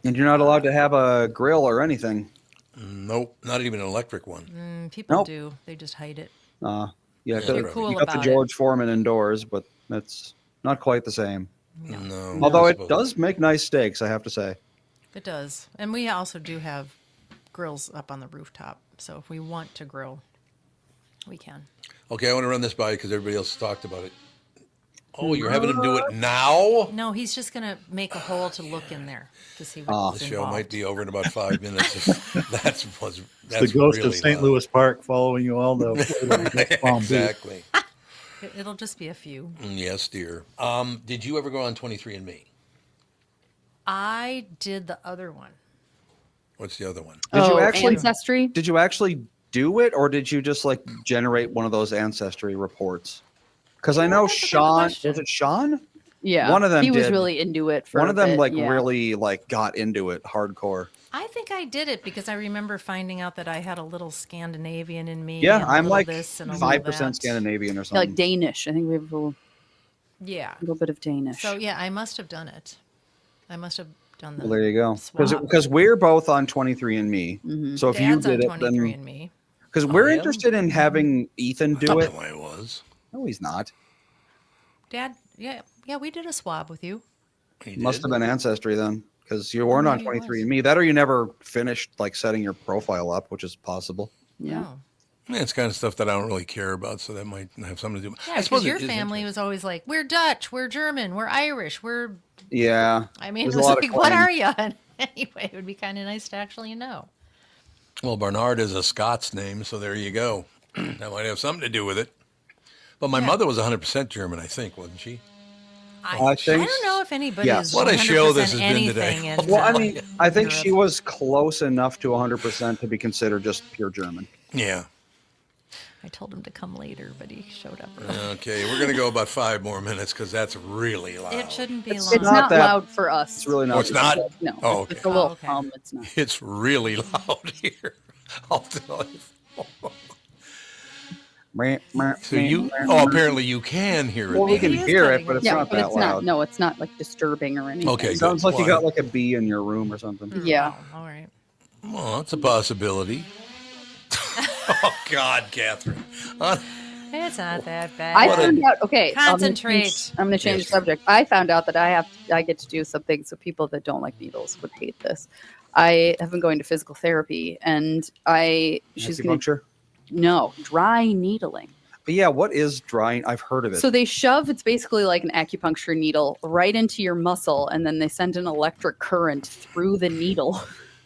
S5: And you're not allowed to have a grill or anything.
S1: Nope, not even an electric one.
S2: People
S5: Nope.
S2: do. They just hide it.
S5: Yeah,
S1: They're
S5: 'cause
S2: cool
S5: you got the
S2: about
S5: George Foreman indoors, but that's not quite the same.
S1: No.
S5: Although
S1: I
S5: it
S1: suppose.
S5: does make nice steaks, I have to say.
S2: It does. And we also do have grills up on the rooftop. So if we want to grill, we can.
S1: Okay, I want to run this by because everybody else talked about it. Oh, you're having him do it now?
S2: No, he's just going to make a hole to look in there to see
S1: The
S2: what's
S1: show
S2: involved.
S1: might be over in about 5 minutes. If that's
S4: It's
S1: that's
S4: the ghost
S1: really
S4: of St.
S1: loud.
S4: Louis Park following you all the way to West Palm Beach.
S1: Exactly.
S2: It'll just be a few.
S1: Yes, dear. Did you ever go on 23andMe?
S2: I did the other one.
S1: What's the other one?
S5: Did you
S3: Oh,
S5: actually-
S3: Ancestry?
S5: Did you actually do it, or did you just like generate one of those ancestry reports? Because I know
S2: that's a good
S5: Sean,
S2: question.
S5: was it Sean?
S3: Yeah.
S5: One of them
S3: He was
S5: did.
S3: really into it for
S5: One
S3: a
S5: of them
S3: bit,
S5: like
S3: yeah.
S5: really like got into it hardcore.
S2: I think I did it because I remember finding out that I had a little Scandinavian in me.
S5: Yeah,
S2: and a
S5: I'm
S2: little
S5: like
S2: this and a little
S5: 5%
S2: that.
S5: Scandinavian or
S3: Yeah,
S5: something.
S3: like Danish. I think we have
S2: Yeah.
S3: a little bit of Danish.
S2: So yeah, I must have done it. I must have done the
S5: Well, there you go.
S2: swab.
S5: Because we're both on 23andMe.
S3: Mm-hmm.
S5: So if you
S2: Dad's on
S5: did it, then
S2: 23andMe.
S5: because we're
S1: I am?
S5: interested in having Ethan do
S1: I
S5: it.
S1: don't know why it was.
S5: No, he's not.
S2: Dad, yeah, we did a swab with you.
S1: He
S5: Must
S1: did?
S5: have been Ancestry then, because you weren't on
S2: Maybe it was.
S5: 23andMe. That or you never finished like setting your profile up, which is possible.
S3: Yeah.
S2: No.
S1: Yeah, it's kind of stuff that I don't really care about, so that might have something to do.
S2: Yeah,
S1: I suppose
S2: because your
S1: it is
S2: family
S1: interesting.
S2: was always like, we're Dutch, we're German, we're Irish, we're.
S5: Yeah.
S2: I mean,
S5: There's
S2: it
S5: a
S2: was
S5: lot of
S2: like, what
S5: claim.
S2: are you? Anyway, it would be kind of nice to actually know.
S1: Well, Bernard is a Scots name, so there you go. That might have something to do with it. But my
S2: Yeah.
S1: mother was 100% German, I think, wasn't she?
S5: I think
S2: don't know if anybody
S5: yes.
S2: is
S1: What a show this
S2: 100%
S1: has been today.
S2: anything in,
S5: Well, I mean, I think
S2: Europe.
S5: she was close enough to 100% to be considered just pure German.
S1: Yeah.
S2: I told him to come later, but he showed up early.
S1: Okay, we're going to go about 5 more minutes because that's really loud.
S2: It shouldn't be
S5: It's
S2: long.
S3: It's
S5: not
S3: not
S5: that-
S3: loud for us.
S5: It's really
S1: Oh,
S5: not.
S1: it's not?
S3: No.
S1: Oh,
S3: It's
S1: okay.
S3: a little
S2: okay.
S3: It's not.
S1: It's really loud here. I'll tell you. So you, apparently you can hear it.
S5: Well, we can
S2: Maybe it is
S5: hear it,
S2: cutting
S5: but it's
S3: Yeah,
S5: not
S3: but
S5: that
S3: it's
S5: loud.
S3: not. No, it's not like disturbing or anything.
S1: Okay,
S5: It sounds
S1: good.
S5: like you
S1: Well,
S5: got like a bee in your room or something.
S3: Yeah.
S2: Oh, all right.
S1: Well, that's a possibility. oh, God, Catherine.
S2: It's not that bad.
S3: I
S1: What a-
S3: found out. Okay,
S2: Concentrate.
S3: I'm going to change
S1: Yes.
S3: the subject. I found out that I get to do something. So people that don't like needles would hate this. I have been going to physical therapy, and she's going to
S5: Acupuncture?
S3: dry needling.
S5: But yeah, what is drying? I've heard of it.
S3: So they shove, it's basically like an acupuncture needle right into your muscle, and then they send an electric current through the needle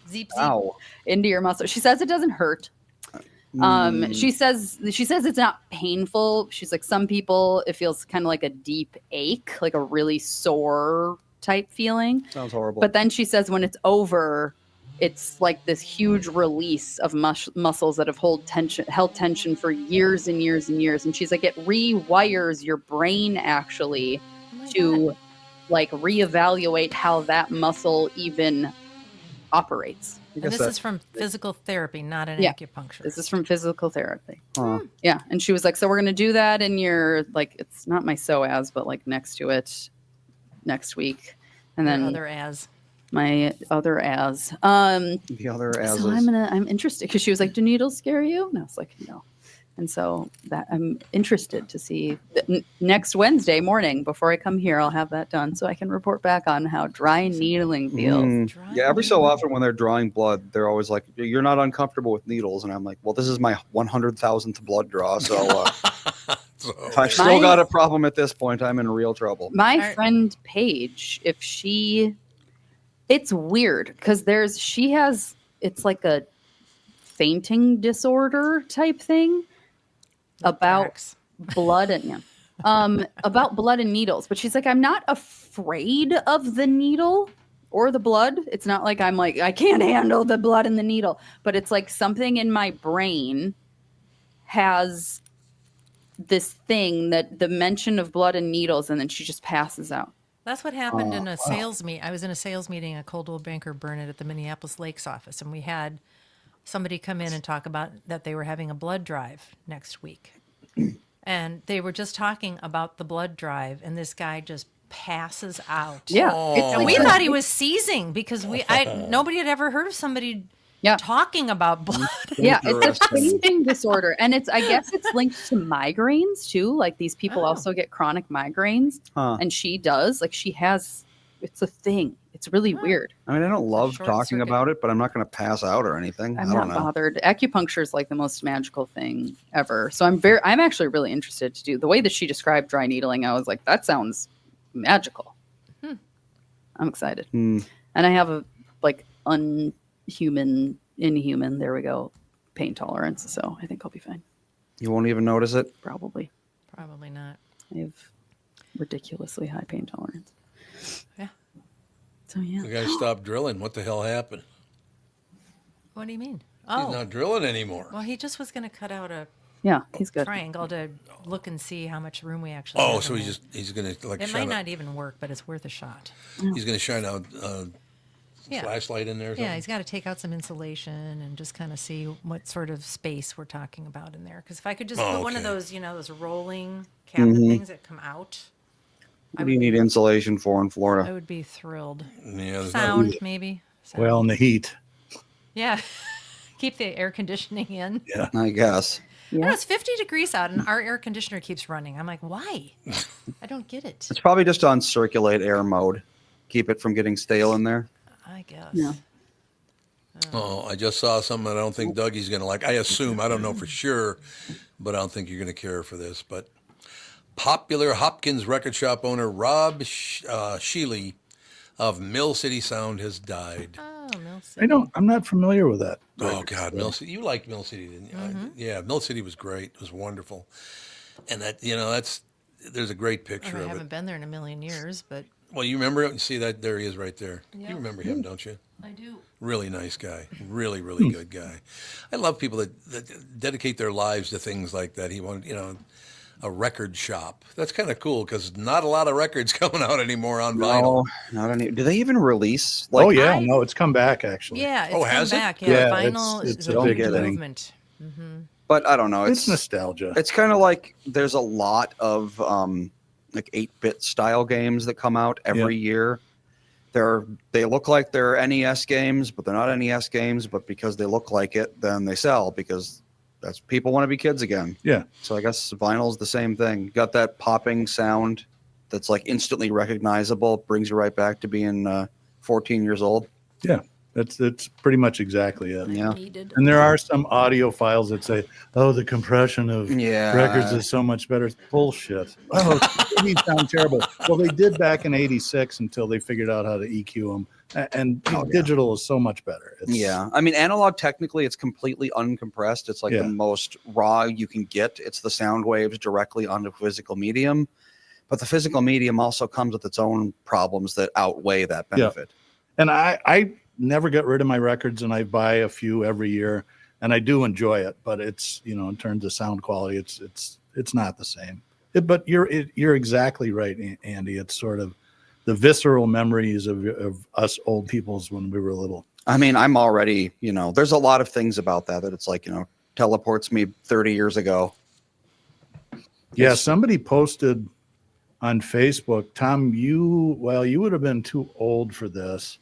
S2: Zeep, zeep.
S5: Ow.
S3: into your muscle. She says it doesn't hurt. She says it's not painful. She's like, some people it feels kind of like a deep ache, like a really sore type feeling.
S5: Sounds horrible.
S3: But then she says when it's over, it's like this huge release of muscles that have held tension for years and years and years. And she's like, it rewires your brain actually
S2: Oh my
S3: to
S2: God.
S3: like reevaluate how that muscle even operates.
S5: I
S2: And
S5: guess
S2: this
S5: that-
S2: is from physical therapy, not an
S3: Yeah.
S2: acupuncture.
S3: This is from physical therapy.
S5: Huh.
S3: Yeah. And she was like, so we're going to do that in your, like, it's not my psoas, but like next to it next week. And
S2: Your
S3: then
S2: other as.
S3: my other as.
S5: The other as
S3: So I'm interested because she was like, do needles scare you? And I was like, no. And so that I'm interested to see next Wednesday morning before I come here, I'll have that done so I can report back on how dry needling feels.
S5: Yeah, every so often when they're drawing blood, they're always like, "You're not uncomfortable with needles," and I'm like, "Well, this is my 100,000th blood draw, so
S1: So,
S5: if I still got a problem at this point, I'm in real trouble."
S3: My friend Paige, it's weird because it's like a fainting disorder type thing about blood about blood and needles. But she's like, I'm not afraid of the needle or the blood. It's not like I'm like, I can't handle the blood and the needle, but it's like something in my brain has this thing that the mention of blood and needles, and then she just passes out.
S2: That's what happened in a sales meet. I was in a sales meeting at Coldwell Banker Burnett at the Minneapolis Lakes office, and we had somebody come in and talk about that they were having a blood drive next week. And they were just talking about the blood drive, and this guy just passes out.
S3: Yeah.
S2: And we thought he was seizing because nobody had ever heard of somebody talking about blood.
S3: Yeah, it's a fainting disorder. And I guess it's linked to migraines too. Like these people also get chronic migraines. And she does. Like it's a thing. It's really weird.
S5: I mean, I don't love talking about it, but I'm not going to pass out or anything.
S3: I'm
S5: I don't
S3: not
S5: know.
S3: bothered. Acupuncture is like the most magical thing ever. So I'm actually really interested to do the way that she described dry needling. I was like, that sounds magical. I'm excited. And I have a inhuman, there we go, pain tolerance. So I think I'll be fine.
S5: You won't even notice it?
S3: Probably
S2: not.
S3: I have ridiculously high pain tolerance.
S2: Yeah.
S3: So yeah.
S1: the guy stopped drilling. What the hell happened?
S2: What do you mean?
S1: He's not drilling anymore.
S2: Well, he just was going to cut out a
S3: he's good.
S2: triangle to look and see how much room we actually
S1: Oh,
S2: have
S1: so
S2: in
S1: he's going to
S2: there. It might not even work, but it's worth a shot.
S1: He's going to shine out
S2: Yeah.
S1: flashlight in there or something?
S2: Yeah, he's got to take out some insulation and just kind of see what sort of space we're talking about in there. Because if I could just put one of those, those rolling cabinet things that come out,
S5: What do you need insulation for in
S2: I
S5: Florida?
S2: would be thrilled.
S1: Yeah, there's
S2: Sound, maybe. Sound.
S4: Well, in the heat.
S2: Yeah. Keep the air conditioning in.
S4: Yeah.
S5: I guess.
S2: I know, it's 50 degrees out and our air conditioner keeps running. I'm like, why? I don't get it.
S5: It's probably just on circulate air mode. Keep it from getting stale in there.
S2: I guess.
S3: Yeah.
S1: Oh, I just saw something I don't think Dougie's going to like. I assume, I don't know for sure, but I don't think you're going to care for this. But popular Hopkins record shop owner Rob Sheely of Mill City Sound has died.
S2: Oh, Mill City.
S4: I'm not familiar with that.
S1: Oh, God, Mill City. You liked Mill City, didn't you? Yeah, Mill City was great. It was wonderful. And there's a great picture
S2: I
S1: of
S2: haven't
S1: it.
S2: been there in a million years, but
S1: Well, you remember it? See that? There he is right there.
S2: Yeah.
S1: You remember him, don't you?
S2: I do.
S1: Really nice guy. Really, really good guy. I love people that dedicate their lives to things like that. He wanted, a record shop. That's kind of cool because not a lot of records coming out anymore on vinyl.
S5: No, not any. Do they even release?
S4: Oh yeah, no, it's come back actually.
S2: Yeah, it's
S1: Oh,
S2: come
S1: has it?
S2: back. Yeah,
S4: Yeah,
S2: vinyl
S4: it's
S2: is
S4: a
S2: a
S4: big
S2: huge
S4: thing.
S2: movement.
S5: But I don't know.
S4: It's nostalgia.
S5: It's kind of like there's a lot of like 8-bit style games that come out every year. They look like they're NES games, but they're not NES games. But because they look like it, then they sell because that's people want to be kids again.
S4: Yeah.
S5: So I guess vinyl's the same thing. Got that popping sound that's like instantly recognizable, brings you right back to being 14 years old.
S4: Yeah. It's pretty much exactly it.
S5: Yeah.
S2: Needed.
S4: And there are some audio files that say, "Oh, the compression of records is so much better." It's bullshit. Oh, these sound terrible. Well, they did back in '86 until they figured out how to EQ them. And digital is so much better.
S5: I mean, analog technically, it's completely uncompressed. It's like the most raw you can get. It's the sound waves directly onto physical medium, but the physical medium also comes with its own problems that outweigh that benefit.
S4: And I never get rid of my records, and I buy a few every year, and I do enjoy it. But it's in terms of sound quality, it's not the same. But you're exactly right, Andy. It's sort of the visceral memories of us old peoples when we were little.
S5: I mean, I'm already there's a lot of things about that it's like teleports me 30 years ago.
S4: Yeah, somebody posted on Facebook, Tom, you would have been too old for this.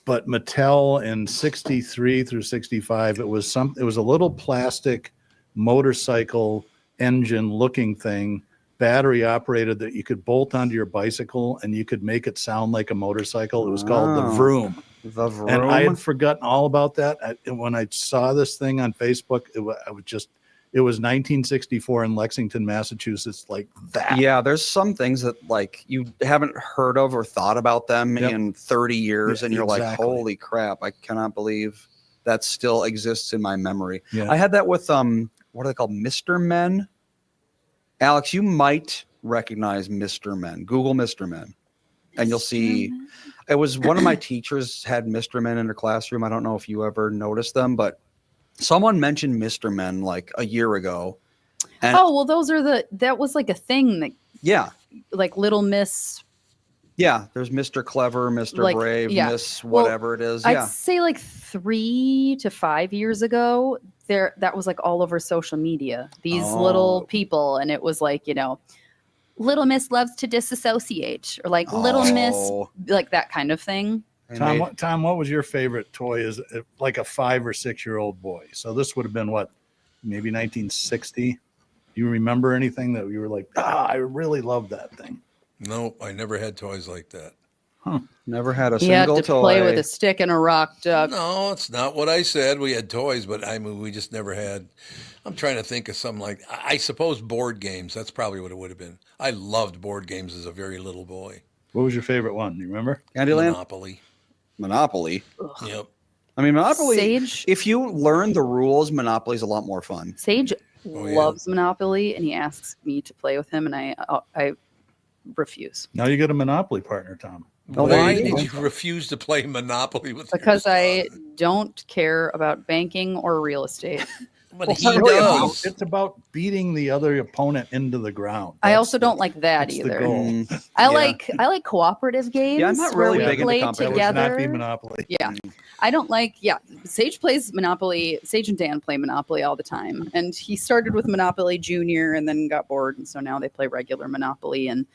S4: But Mattel in 63 through 65, it was a little plastic motorcycle engine looking thing, battery operated, that you could bolt onto your bicycle and you could make it sound like a motorcycle. It was called the
S5: Oh.
S4: Vroom.
S5: The Vroom.
S4: And I had forgotten all about that. When I saw this thing on Facebook, it was 1964 in Lexington, Massachusetts, like that.
S5: Yeah, there's some things that like you haven't heard of or thought about them in 30 years,
S4: Yeah,
S5: and you're like,
S4: exactly.
S5: holy crap, I cannot believe that still exists in my memory.
S4: Yeah.
S5: I had that with what are they called? Mr. Men. Alex, you might recognize Mr. Men. Google Mr. Men. And you'll see it was one of my teachers had Mr. Men in her classroom. I don't know if you ever noticed them, but someone mentioned Mr. Men like a year ago. And
S3: Oh, well, that was like a thing that,
S5: yeah.
S3: like Little Miss.
S5: Yeah, there's Mr. Clever, Mr.
S3: Like,
S5: Brave,
S3: yeah.
S5: Miss
S3: Well,
S5: whatever it is.
S3: I'd
S5: Yeah.
S3: say like 3 to 5 years ago, that was like all over social media. These little people, and it was like, Little Miss loves to disassociate, or like Little Miss,
S5: Oh.
S3: like that kind of thing.
S4: Tom, what was your favorite toy as like a 5 or 6 year old boy? So this would have been what, maybe 1960. Do you remember anything that you were like, I really love that thing?
S1: No, I never had toys like that.
S5: Never had a
S3: He had
S5: single
S3: to
S5: toy.
S3: play with a stick and a rock duck.
S1: No, it's not what I said. We had toys, but I mean, we just never had. I'm trying to think of something like, I suppose board games. That's probably what it would have been. I loved board games as a very little boy.
S4: What was your favorite one? Do you remember?
S5: Candyland?
S1: Monopoly.
S5: Monopoly.
S1: Yep.
S5: I mean, Monopoly.
S3: Sage?
S5: If you learn the rules, Monopoly's a lot more fun.
S3: Sage
S1: Oh, yeah.
S3: loves Monopoly, and he asks me to play with him, and I refuse
S4: Now you got a Monopoly partner, Tom.
S5: Oh,
S1: Why
S5: there you
S1: did
S5: go.
S1: you refuse to play Monopoly with
S3: because
S1: your
S3: I
S1: son?
S3: don't care about banking or real estate.
S1: But he
S5: Well, really,
S1: does.
S4: It's about beating the other opponent into the ground.
S3: I
S4: That's
S3: also don't like that
S4: that's the
S3: either.
S4: goal.
S3: I
S5: Yeah.
S3: like cooperative games
S5: I'm not
S3: where
S5: really
S3: we
S5: big into
S3: play
S5: competition.
S4: That would not
S3: together.
S4: be Monopoly.
S3: Yeah. I don't like, Sage plays Monopoly. Sage and Dan play Monopoly all the time. And he started with Monopoly Junior and then got bored. And so now they play regular Monopoly. And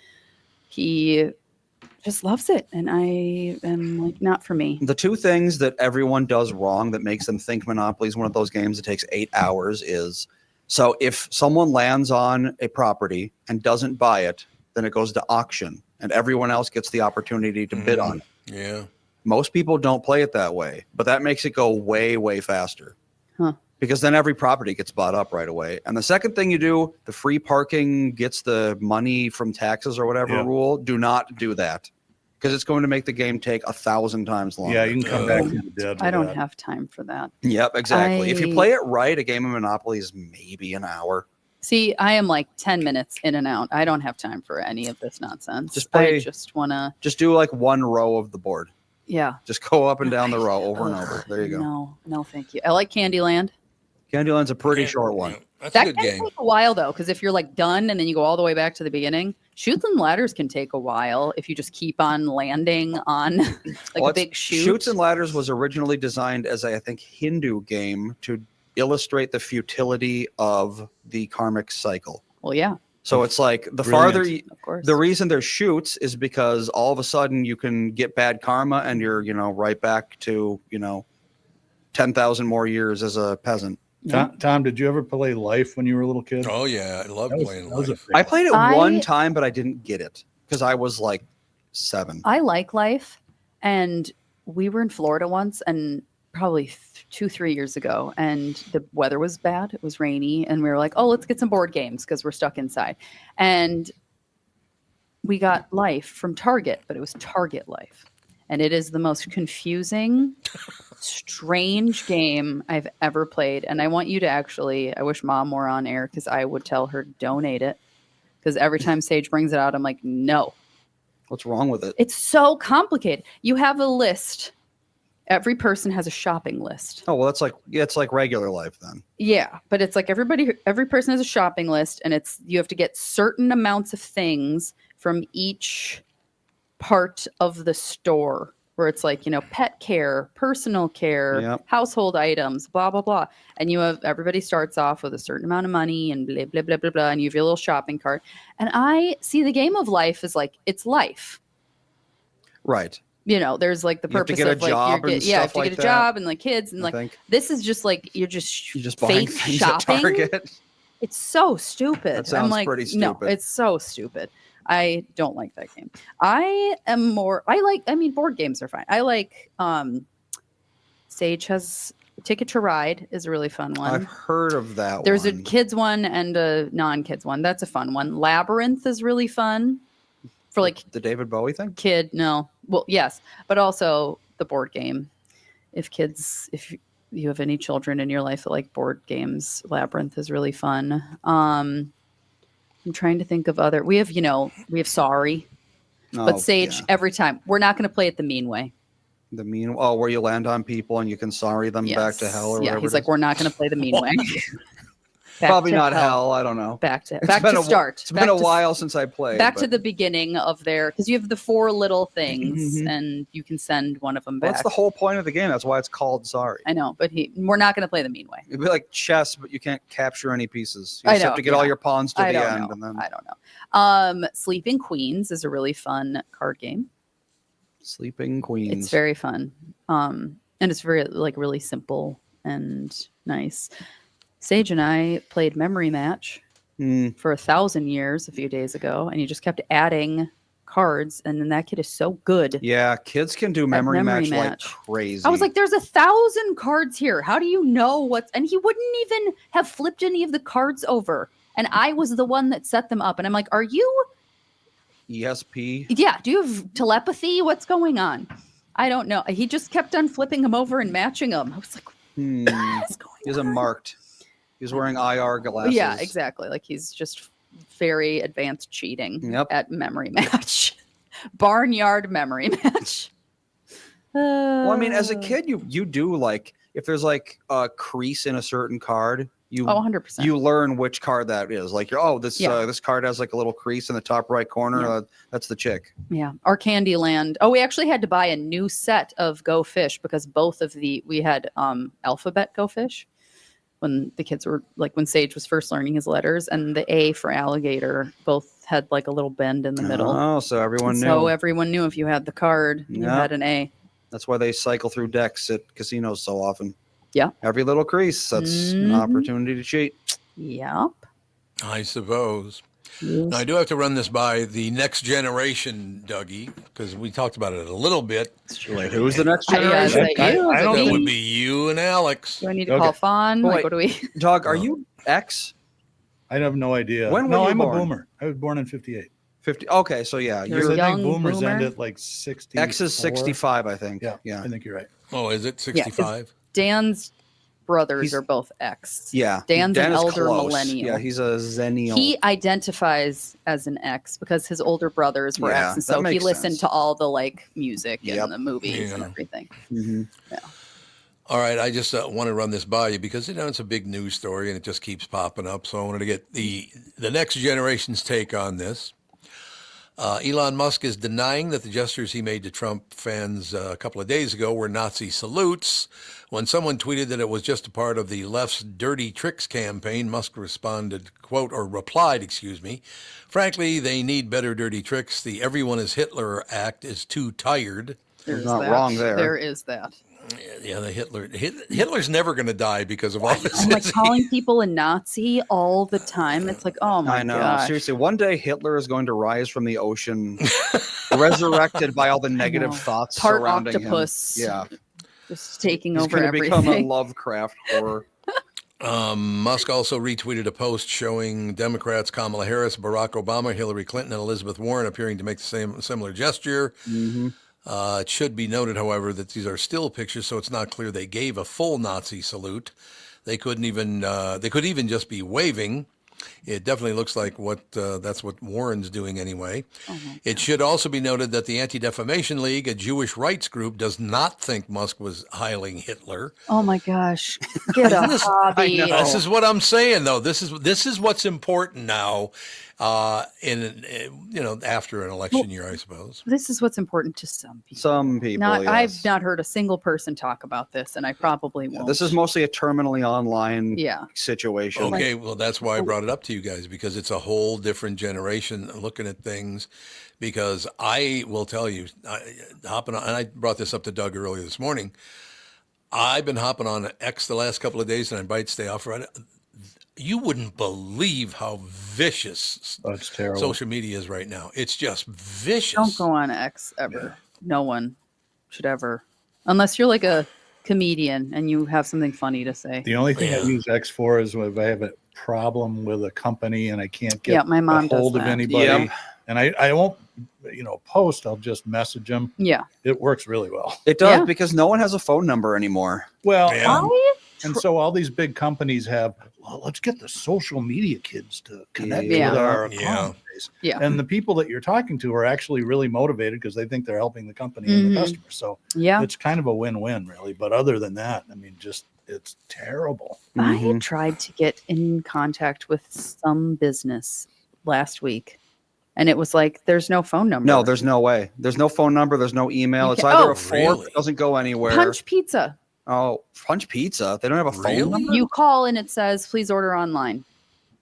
S3: he just loves it. And I am like, not for me.
S5: The two things that everyone does wrong that makes them think Monopoly is one of those games that takes 8 hours is, so if someone lands on a property and doesn't buy it, then it goes to auction and everyone else gets the opportunity to bid on it.
S1: Yeah.
S5: Most people don't play it that way, but that makes it go way, way faster.
S3: Huh.
S5: Because then every property gets bought up right away. And the second thing you do, the free parking gets the money from taxes or whatever
S4: Yeah.
S5: rule, do not do that. Because it's going to make the game take 1,000 times longer.
S4: Yeah, you can come back from the dead.
S3: I
S4: with
S3: don't
S4: that.
S3: have time for that.
S5: Yep, exactly. If you
S3: I-
S5: play it right, a game of Monopoly is maybe an hour.
S3: See, I am like 10 minutes in and out. I don't have time for any of this nonsense.
S5: Just play-
S3: I just want to,
S5: Just do like one row of the board.
S3: yeah.
S5: Just go up and down the row over and over. There you go.
S3: No, thank you. I like Candyland.
S5: Candyland's a pretty
S1: Yeah,
S5: short one.
S1: yeah. That's
S3: That
S1: a good
S3: can
S1: game.
S3: take a while though, because if you're like done and then you go all the way back to the beginning, Chutes and Ladders can take a while if you just keep on landing on like
S5: Well,
S3: a
S5: it's-
S3: big chute.
S5: Chutes and Ladders was originally designed as I think Hindu game to illustrate the futility of the karmic cycle.
S3: Well, yeah,
S5: So it's like the
S4: Brilliant.
S5: farther you,
S3: of course.
S5: the reason there's chutes is because all of a sudden you can get bad karma and you're, right back to, 10,000 more years as a peasant.
S4: Tom, did you ever play Life when you were a little kid?
S1: Oh yeah, I love
S4: That was-
S1: playing
S4: that was a
S1: Life.
S4: big
S5: I played it
S3: I-
S5: one time, but I didn't get it because I was like 7.
S3: I like Life, and we were in Florida once, and probably 2-3 years ago, and the weather was bad. It was rainy, and we were like, "Oh, let's get some board games because we're stuck inside." And we got Life from Target, but it was Target Life, and it is the most confusing, strange game I've ever played. And I want you to actually, I wish Mom were on air because I would tell her to donate it. Because every time Sage brings it out, I'm like, no.
S5: What's wrong with it?
S3: It's so complicated. You have a list. Every person has a shopping list.
S5: Oh, well, it's like regular life then.
S3: Yeah, but it's like every person has a shopping list, and it's you have to get certain amounts of things from each part of the store. Where it's like, pet care, personal care,
S5: Yep.
S3: household items, blah, blah, blah. And everybody starts off with a certain amount of money and blah, blah, blah, blah, blah. And you have your little shopping cart. And I see the game of life as like, it's life.
S5: Right.
S3: there's like the
S5: You have to
S3: purpose
S5: get a
S3: of like
S5: job and
S3: you have
S5: stuff
S3: to
S5: like
S3: get a
S5: that,
S3: job and like kids and
S5: I
S3: like
S5: think.
S3: this is just like you're just
S5: buying
S3: fake
S5: things at
S3: shopping.
S5: Target.
S3: It's so stupid.
S5: That sounds
S3: I'm like,
S5: pretty
S3: no,
S5: stupid.
S3: it's so stupid. I don't like that game. Board games are fine. I like Sage has Ticket to Ride is a really fun one.
S5: I've heard of that
S3: There's
S5: one.
S3: a kids one and a non-kids one. That's a fun one. Labyrinth is really fun for like
S5: The David Bowie thing?
S3: kid. No, well, yes, but also the board game. If you have any children in your life that like board games, Labyrinth is really fun. I'm trying to think of other. We have Sorry, but Sage
S5: yeah.
S3: every time we're not going to play it the mean way.
S5: The mean, where you land on people and you can sorry them back to hell or
S3: yeah,
S5: whatever.
S3: he's
S5: it
S3: like,
S5: is.
S3: we're not going to play the mean way. Back
S5: Probably
S3: to
S5: not hell. I don't know.
S3: Back to
S5: been
S3: start.
S5: It's been a while since I played.
S3: Back to the beginning of because you have the 4 little things
S5: Mhm.
S3: and you can send one of them back.
S5: That's the whole point of the game. That's why it's called Sorry.
S3: I know, but we're not going to play the mean way.
S5: It'd be like chess, but you can't capture any pieces. You
S3: I
S5: just have
S3: know,
S5: to get all
S3: yeah.
S5: your pawns to
S3: I
S5: the
S3: don't
S5: end,
S3: know.
S5: and then
S3: I don't know. Sleeping Queens is a really fun card game.
S5: Sleeping Queens.
S3: It's very fun. And it's very really simple and nice. Sage and I played Memory Match for 1,000 years a few days ago, and you just kept adding cards, and then that kid is so good.
S5: Yeah, kids can do memory match like crazy.
S3: I was like, there's 1,000 cards here. How do you know what's... And he wouldn't even have flipped any of the cards over. And I was the one that set them up. And I'm like, are you...
S5: ESP?
S3: Yeah. Do you have telepathy? What's going on? I don't know. He just kept on flipping them over and matching them. I was like, what's going
S5: He isn't marked. He's wearing IR glasses.
S3: Yeah, exactly. Like he's just very advanced cheating at Memory Match. Barnyard Memory Match.
S5: Well, I mean, as a kid, you do like, if there's like a crease in a certain card, you
S3: 100%.
S5: You learn which card that is. Like this card has like a little crease in the top right corner.
S3: Yeah.
S5: That's the chick.
S3: Yeah. Our Candyland. Oh, we actually had to buy a new set of Go Fish because we had alphabet Go Fish when the kids were when Sage was first learning his letters, and the A for alligator both had like a little bend in the middle.
S5: Oh, so everyone knew.
S3: So everyone knew if you had the card, you had an A.
S5: That's why they cycle through decks at casinos so often.
S3: Yeah.
S5: Every little crease, that's an opportunity to cheat.
S3: Yep.
S1: I suppose.
S3: Yes.
S1: Now, I do have to run this by the next generation, Dougie, because we talked about it a little bit.
S5: Wait, who's the next
S3: Yeah,
S5: generation?
S3: is that you?
S4: I
S3: Is it
S4: don't
S1: That
S3: me?
S1: would be you and Alex.
S3: Do I need to call Fawn?
S5: Oh,
S3: Like,
S5: wait.
S3: what do we?
S5: Dog, are you X?
S4: I have no idea.
S5: When were
S4: no,
S5: you
S4: I'm
S5: born?
S4: a boomer. I was born in 58.
S5: 50? Okay, so yeah,
S3: You're
S4: So
S5: you're
S4: I
S3: young
S4: think boomers
S3: boomer?
S4: end at like 60.
S5: X is 65, I think.
S4: Yeah, I think you're right.
S1: Oh, is it 65?
S3: Dan's brothers
S5: He's-
S3: are both X.
S5: Yeah.
S3: Dan's
S5: Dan
S3: an
S5: is
S3: elder
S5: close.
S3: millennial.
S5: Yeah, he's a zennial.
S3: He identifies as an X because his older brothers were
S5: Yeah,
S3: X, and
S5: that
S3: so he
S5: makes
S3: listened
S5: sense.
S3: to all the music
S5: Yep.
S3: and the movies and
S1: Yeah.
S3: everything.
S5: Mhm.
S1: All right, I just want to run this by you because it's a big news story and it just keeps popping up. So I wanted to get the next generation's take on this. Elon Musk is denying that the gestures he made to Trump fans a couple of days ago were Nazi salutes. When someone tweeted that it was just a part of the left's dirty tricks campaign, Musk replied, frankly, they need better dirty tricks. The everyone is Hitler act is too tired.
S3: There's
S5: not
S3: that.
S5: wrong there.
S3: There is that.
S1: Yeah, Hitler's never going to die because of all this.
S3: I'm like calling people a Nazi all the time. It's like, oh my
S5: I know.
S3: gosh.
S5: Seriously, one day Hitler is going to rise from the ocean, resurrected by all the negative
S3: know.
S5: thoughts
S3: Part
S5: surrounding
S3: octopus.
S5: him. Yeah,
S3: Just taking
S5: he's
S3: over
S5: going to become a
S3: everything.
S5: Lovecraft horror.
S1: Musk also retweeted a post showing Democrats Kamala Harris, Barack Obama, Hillary Clinton, and Elizabeth Warren appearing to make the similar gesture.
S5: Mm-hmm.
S1: It should be noted, however, that these are still pictures, so it's not clear they gave a full Nazi salute. They could even just be waving. It definitely looks like that's what Warren's doing anyway. It should also be noted that the Anti-Defamation League, a Jewish rights group, does not think Musk was heiling Hitler.
S3: Oh my gosh. Get a hobby.
S1: This is what I'm saying, though. This is what's important now. after an election year, I suppose.
S3: This is what's important to some people.
S5: Some people,
S3: Not, I've
S5: yes.
S3: not heard a single person talk about this, and I probably won't.
S5: This is mostly a terminally online
S3: Yeah.
S5: situation.
S1: Okay, well, that's why I brought it up to you guys, because it's a whole different generation looking at things. Because I will tell you, hopping on, and I brought this up to Doug earlier this morning. I've been hopping on X the last couple of days, and I might stay off right. You wouldn't believe how vicious
S4: That's terrible.
S1: social media is right now. It's just vicious.
S3: Don't go on X ever. No one should ever, unless you're like a comedian and you have something funny to say.
S4: The only thing I
S1: Yeah.
S4: use X for is if I have a problem with a company and I can't get
S3: Yeah, my mom
S4: a hold
S3: does
S4: of
S3: that.
S4: anybody,
S5: Yep.
S4: and I won't, post. I'll just message them.
S3: Yeah.
S4: It works really well.
S5: It does
S3: Yeah.
S5: because no one has a phone number anymore.
S4: Well,
S1: Yeah.
S4: and so all these big companies have, well, let's get the social media kids to connect
S3: Yeah.
S4: with our
S1: Yeah.
S4: client base.
S3: Yeah.
S4: And the people that you're talking to are actually really motivated because they think they're helping the company and the
S3: Mhm.
S4: customer. So
S3: Yeah.
S4: it's kind of a win-win, really. But other than that, I mean, just it's terrible.
S3: I
S5: Mhm.
S3: had tried to get in contact with some business last week, and it was like, there's no phone number.
S5: No, there's no way. There's no phone number. There's no email.
S3: You
S5: It's
S3: can't-
S5: either
S3: oh.
S5: a form
S1: Really?
S5: that doesn't go anywhere.
S3: Punch Pizza.
S5: Oh, Punch Pizza. They don't have a phone
S1: Really?
S5: number.
S3: You call and it says, please order online.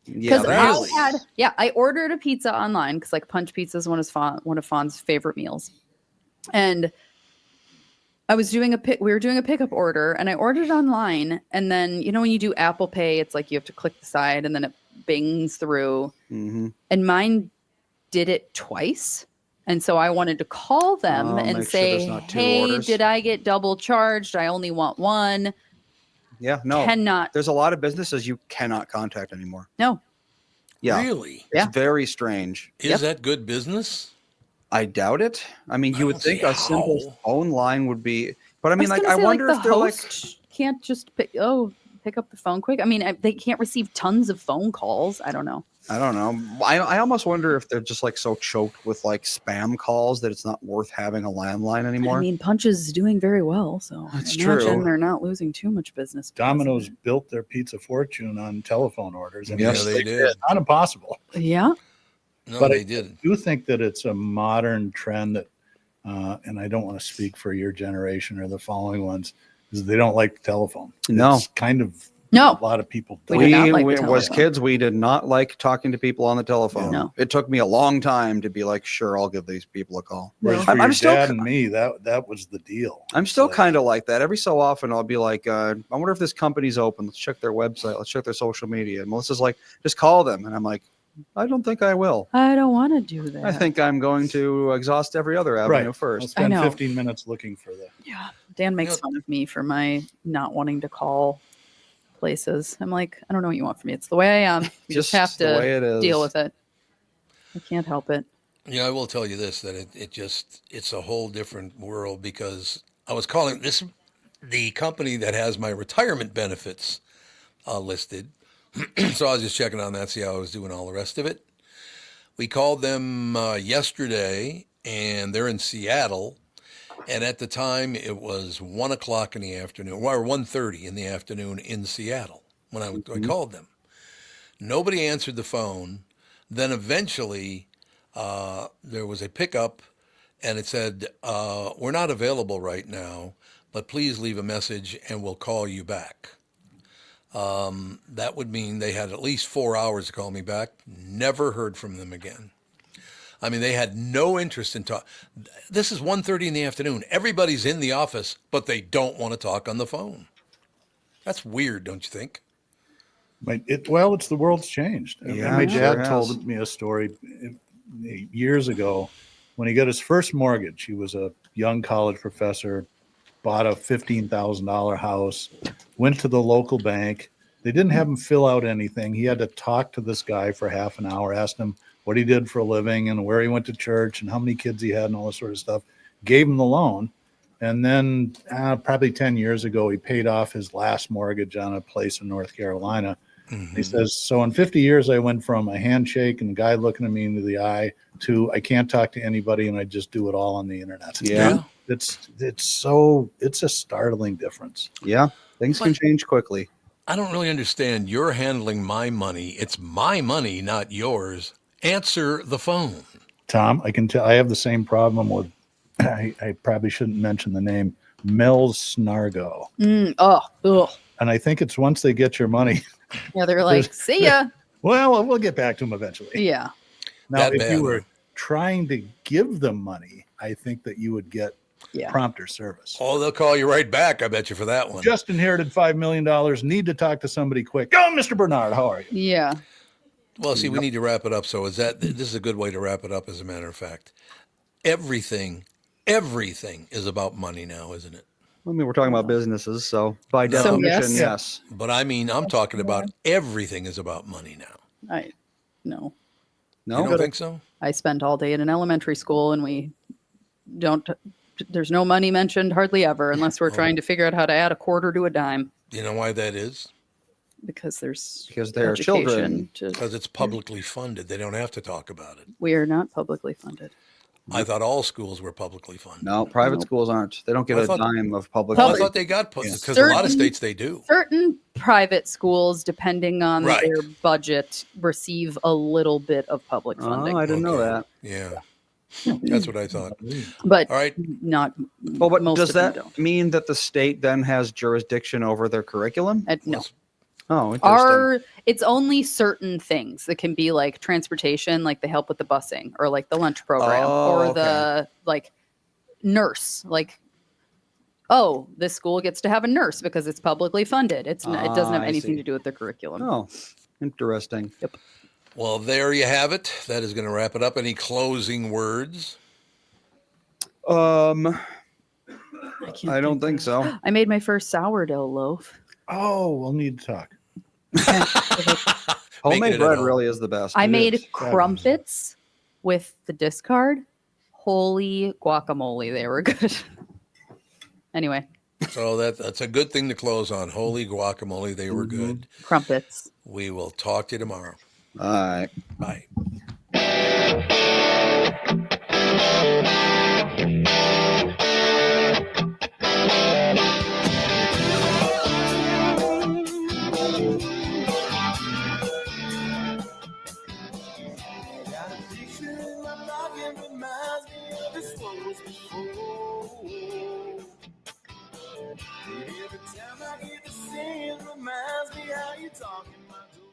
S5: Yeah,
S3: Because
S5: that's-
S3: I ordered a pizza online because like Punch Pizza is one of Fawn's favorite meals, and I was doing we were doing a pickup order, and I ordered online, and then when you do Apple Pay, it's like you have to click the side, and then it bings through,
S5: Mhm.
S3: and mine did it twice, and so I wanted to call them
S5: Oh,
S3: and
S5: make sure there's
S3: say,
S5: not two
S3: hey,
S5: orders.
S3: did I get double charged? I only want one.
S5: Yeah, no.
S3: Cannot.
S5: There's a lot of businesses you cannot contact anymore.
S3: No.
S5: Yeah,
S1: Really?
S3: Yeah.
S5: it's very strange.
S1: Is
S3: Yep.
S1: that good business?
S5: I doubt it. I mean,
S1: I
S5: you would
S1: don't
S5: think
S1: see
S5: a simple
S1: how.
S5: phone line would be, but I mean,
S3: was
S5: like,
S3: gonna
S5: I
S3: say,
S5: wonder
S3: like,
S5: if
S3: the
S5: they're like,
S3: host can't just pick up the phone quick. I mean, they can't receive tons of phone calls. I don't know.
S5: I don't know. I almost wonder if they're just like so choked with like spam calls that it's not worth having a landline anymore.
S3: I mean, Punch is doing very well, so
S5: That's
S3: I imagine
S5: true.
S3: they're not losing too much business. because of
S4: Domino's built their pizza fortune on telephone orders. I mean,
S5: Yes,
S1: they did.
S4: It's not impossible.
S3: it. Yeah.
S1: No,
S4: But
S1: they
S4: I
S1: did.
S4: do think that it's a modern trend that, and I don't want to speak for your generation or the following ones, is they don't like the telephone.
S5: No.
S4: It's kind of
S3: No.
S4: a lot of people
S3: We
S4: don't.
S3: do not like the
S5: as
S3: telephone.
S5: kids, we did not like talking to people on the telephone.
S3: No.
S5: It took me a long time to be like, sure, I'll give these people a call.
S4: Whereas
S3: No.
S4: for
S5: I'm
S4: your
S5: still
S4: dad
S5: ki-
S4: and me, that was the deal.
S5: I'm still
S4: It's like,
S5: kind of like that. Every so often, I'll be like, I wonder if this company's open. Let's check their website. Let's check their social media. And Melissa's like, just call them. And I'm like, I don't think I will.
S3: I don't want to do that.
S5: I think I'm going to exhaust every other avenue
S4: Right. I'll
S5: first.
S4: spend
S3: know.
S4: 15 minutes looking for the.
S3: Yeah. Dan makes
S1: You know-
S3: fun of me for my not wanting to call places. I'm like, I don't know what you want from me. It's the way I am. You just have
S5: the way
S3: to
S5: it is.
S3: deal with it. I can't help it.
S1: Yeah, I will tell you this, that it's a whole different world, because I was calling this the company that has my retirement benefits listed. So I was just checking on that, see how I was doing, all the rest of it. We called them yesterday, and they're in Seattle. And at the time, it was 1 o'clock in the afternoon, or 1:30 in the afternoon in Seattle when I called them. Nobody answered the phone. Then eventually, there was a pickup, and it said, we're not available right now, but please leave a message and we'll call you back. That would mean they had at least 4 hours to call me back. Never heard from them again. I mean, they had no interest in talk. This is 1:30 in the afternoon. Everybody's in the office, but they don't want to talk on the phone. That's weird, don't you think?
S4: It's the world's changed.
S5: Yeah,
S4: My
S5: it sure
S4: dad
S5: has.
S4: told me a story years ago when he got his first mortgage. He was a young college professor, bought a $15,000 house, went to the local bank. They didn't have him fill out anything. He had to talk to this guy for half an hour, asked him what he did for a living and where he went to church and how many kids he had and all this sort of stuff. Gave him the loan. And then probably 10 years ago, he paid off his last mortgage on a place in North Carolina.
S1: Mm-hmm.
S4: He says, so in 50 years, I went from a handshake and a guy looking at me into the eye to I can't talk to anybody and I just do it all on the internet.
S5: Yeah.
S4: It's a startling difference.
S5: Yeah. Things can
S1: But-
S5: change quickly.
S1: I don't really understand. You're handling my money. It's my money, not yours. Answer the phone.
S4: Tom, I can tell I have the same problem with, I probably shouldn't mention the name, Mills Snargo.
S3: Ugh.
S4: And I think it's once they get your money,
S3: Yeah, they're like,
S4: There's-
S3: see ya.
S4: well, we'll get back to them eventually.
S3: Yeah.
S4: Now,
S1: That
S4: if
S1: bad,
S4: you were
S1: huh?
S4: trying to give them money, I think that you would get
S3: Yeah.
S4: prompter service.
S1: Oh, they'll call you right back, I bet you, for that one.
S4: Just inherited $5 million. Need to talk to somebody quick. Oh, Mr. Bernard, how are you?
S3: Yeah.
S1: Well, see, we need to wrap it up. So this is a good way to wrap it up, as a matter of fact. Everything is about money now, isn't it?
S5: I mean, we're talking about businesses, so by
S1: No.
S5: definition,
S3: yes.
S5: yes.
S1: But I mean, I'm talking about everything is about money now.
S3: No.
S5: No,
S1: You don't think so?
S3: I spent all day in an elementary school and there's no money mentioned hardly ever unless we're trying to figure out how to add a quarter to a dime
S1: You know why that is?
S3: because there's
S5: Because they're
S3: education
S5: children.
S1: Because it's publicly funded. They don't have to talk about it.
S3: we are not publicly funded.
S1: I thought all schools were publicly funded.
S5: No, private
S3: Nope.
S5: schools aren't. They don't get
S1: I
S5: a
S1: thought-
S5: dime of public.
S1: Well, I
S3: Public-
S1: thought they got because a lot
S3: Certain-
S1: of states they do.
S3: Certain private schools, depending on
S1: Right.
S3: their budget, receive a little bit of public
S5: Oh,
S3: funding,
S5: I didn't know
S1: Okay.
S5: that.
S1: Yeah, that's what I thought.
S3: but
S1: All right.
S3: not.
S5: Well, but
S3: most
S5: does
S3: of them
S5: that
S3: don't.
S5: mean that the state then has jurisdiction over their curriculum?
S3: No.
S5: Oh, interesting.
S3: It's only certain things that can be like transportation, like the help with the busing, or like the lunch program,
S5: Oh,
S3: or
S5: okay.
S3: the like nurse. Like, oh, this school gets to have a nurse because it's publicly funded. It doesn't have
S5: I
S3: anything
S5: see.
S3: to do with the curriculum.
S5: Oh, interesting.
S1: Well, there you have it. That is going to wrap it up. Any closing words?
S5: I
S3: can't
S5: don't think so.
S3: I made my first sourdough loaf.
S4: Oh, we'll need to talk.
S5: Homemade
S1: it at
S5: bread
S1: home.
S5: really is the best.
S3: I
S4: It
S3: made
S4: is.
S3: crumpets with the discard. Holy guacamole, they were good. Anyway,
S1: So that's a good thing to close on. Holy guacamole, they were good.
S3: crumpets.
S1: We will talk to you tomorrow.
S5: All right.
S1: Bye.
S6: Got a picture in my noggin reminds me of this was before. Every time I hear the singing reminds me how you talking my door.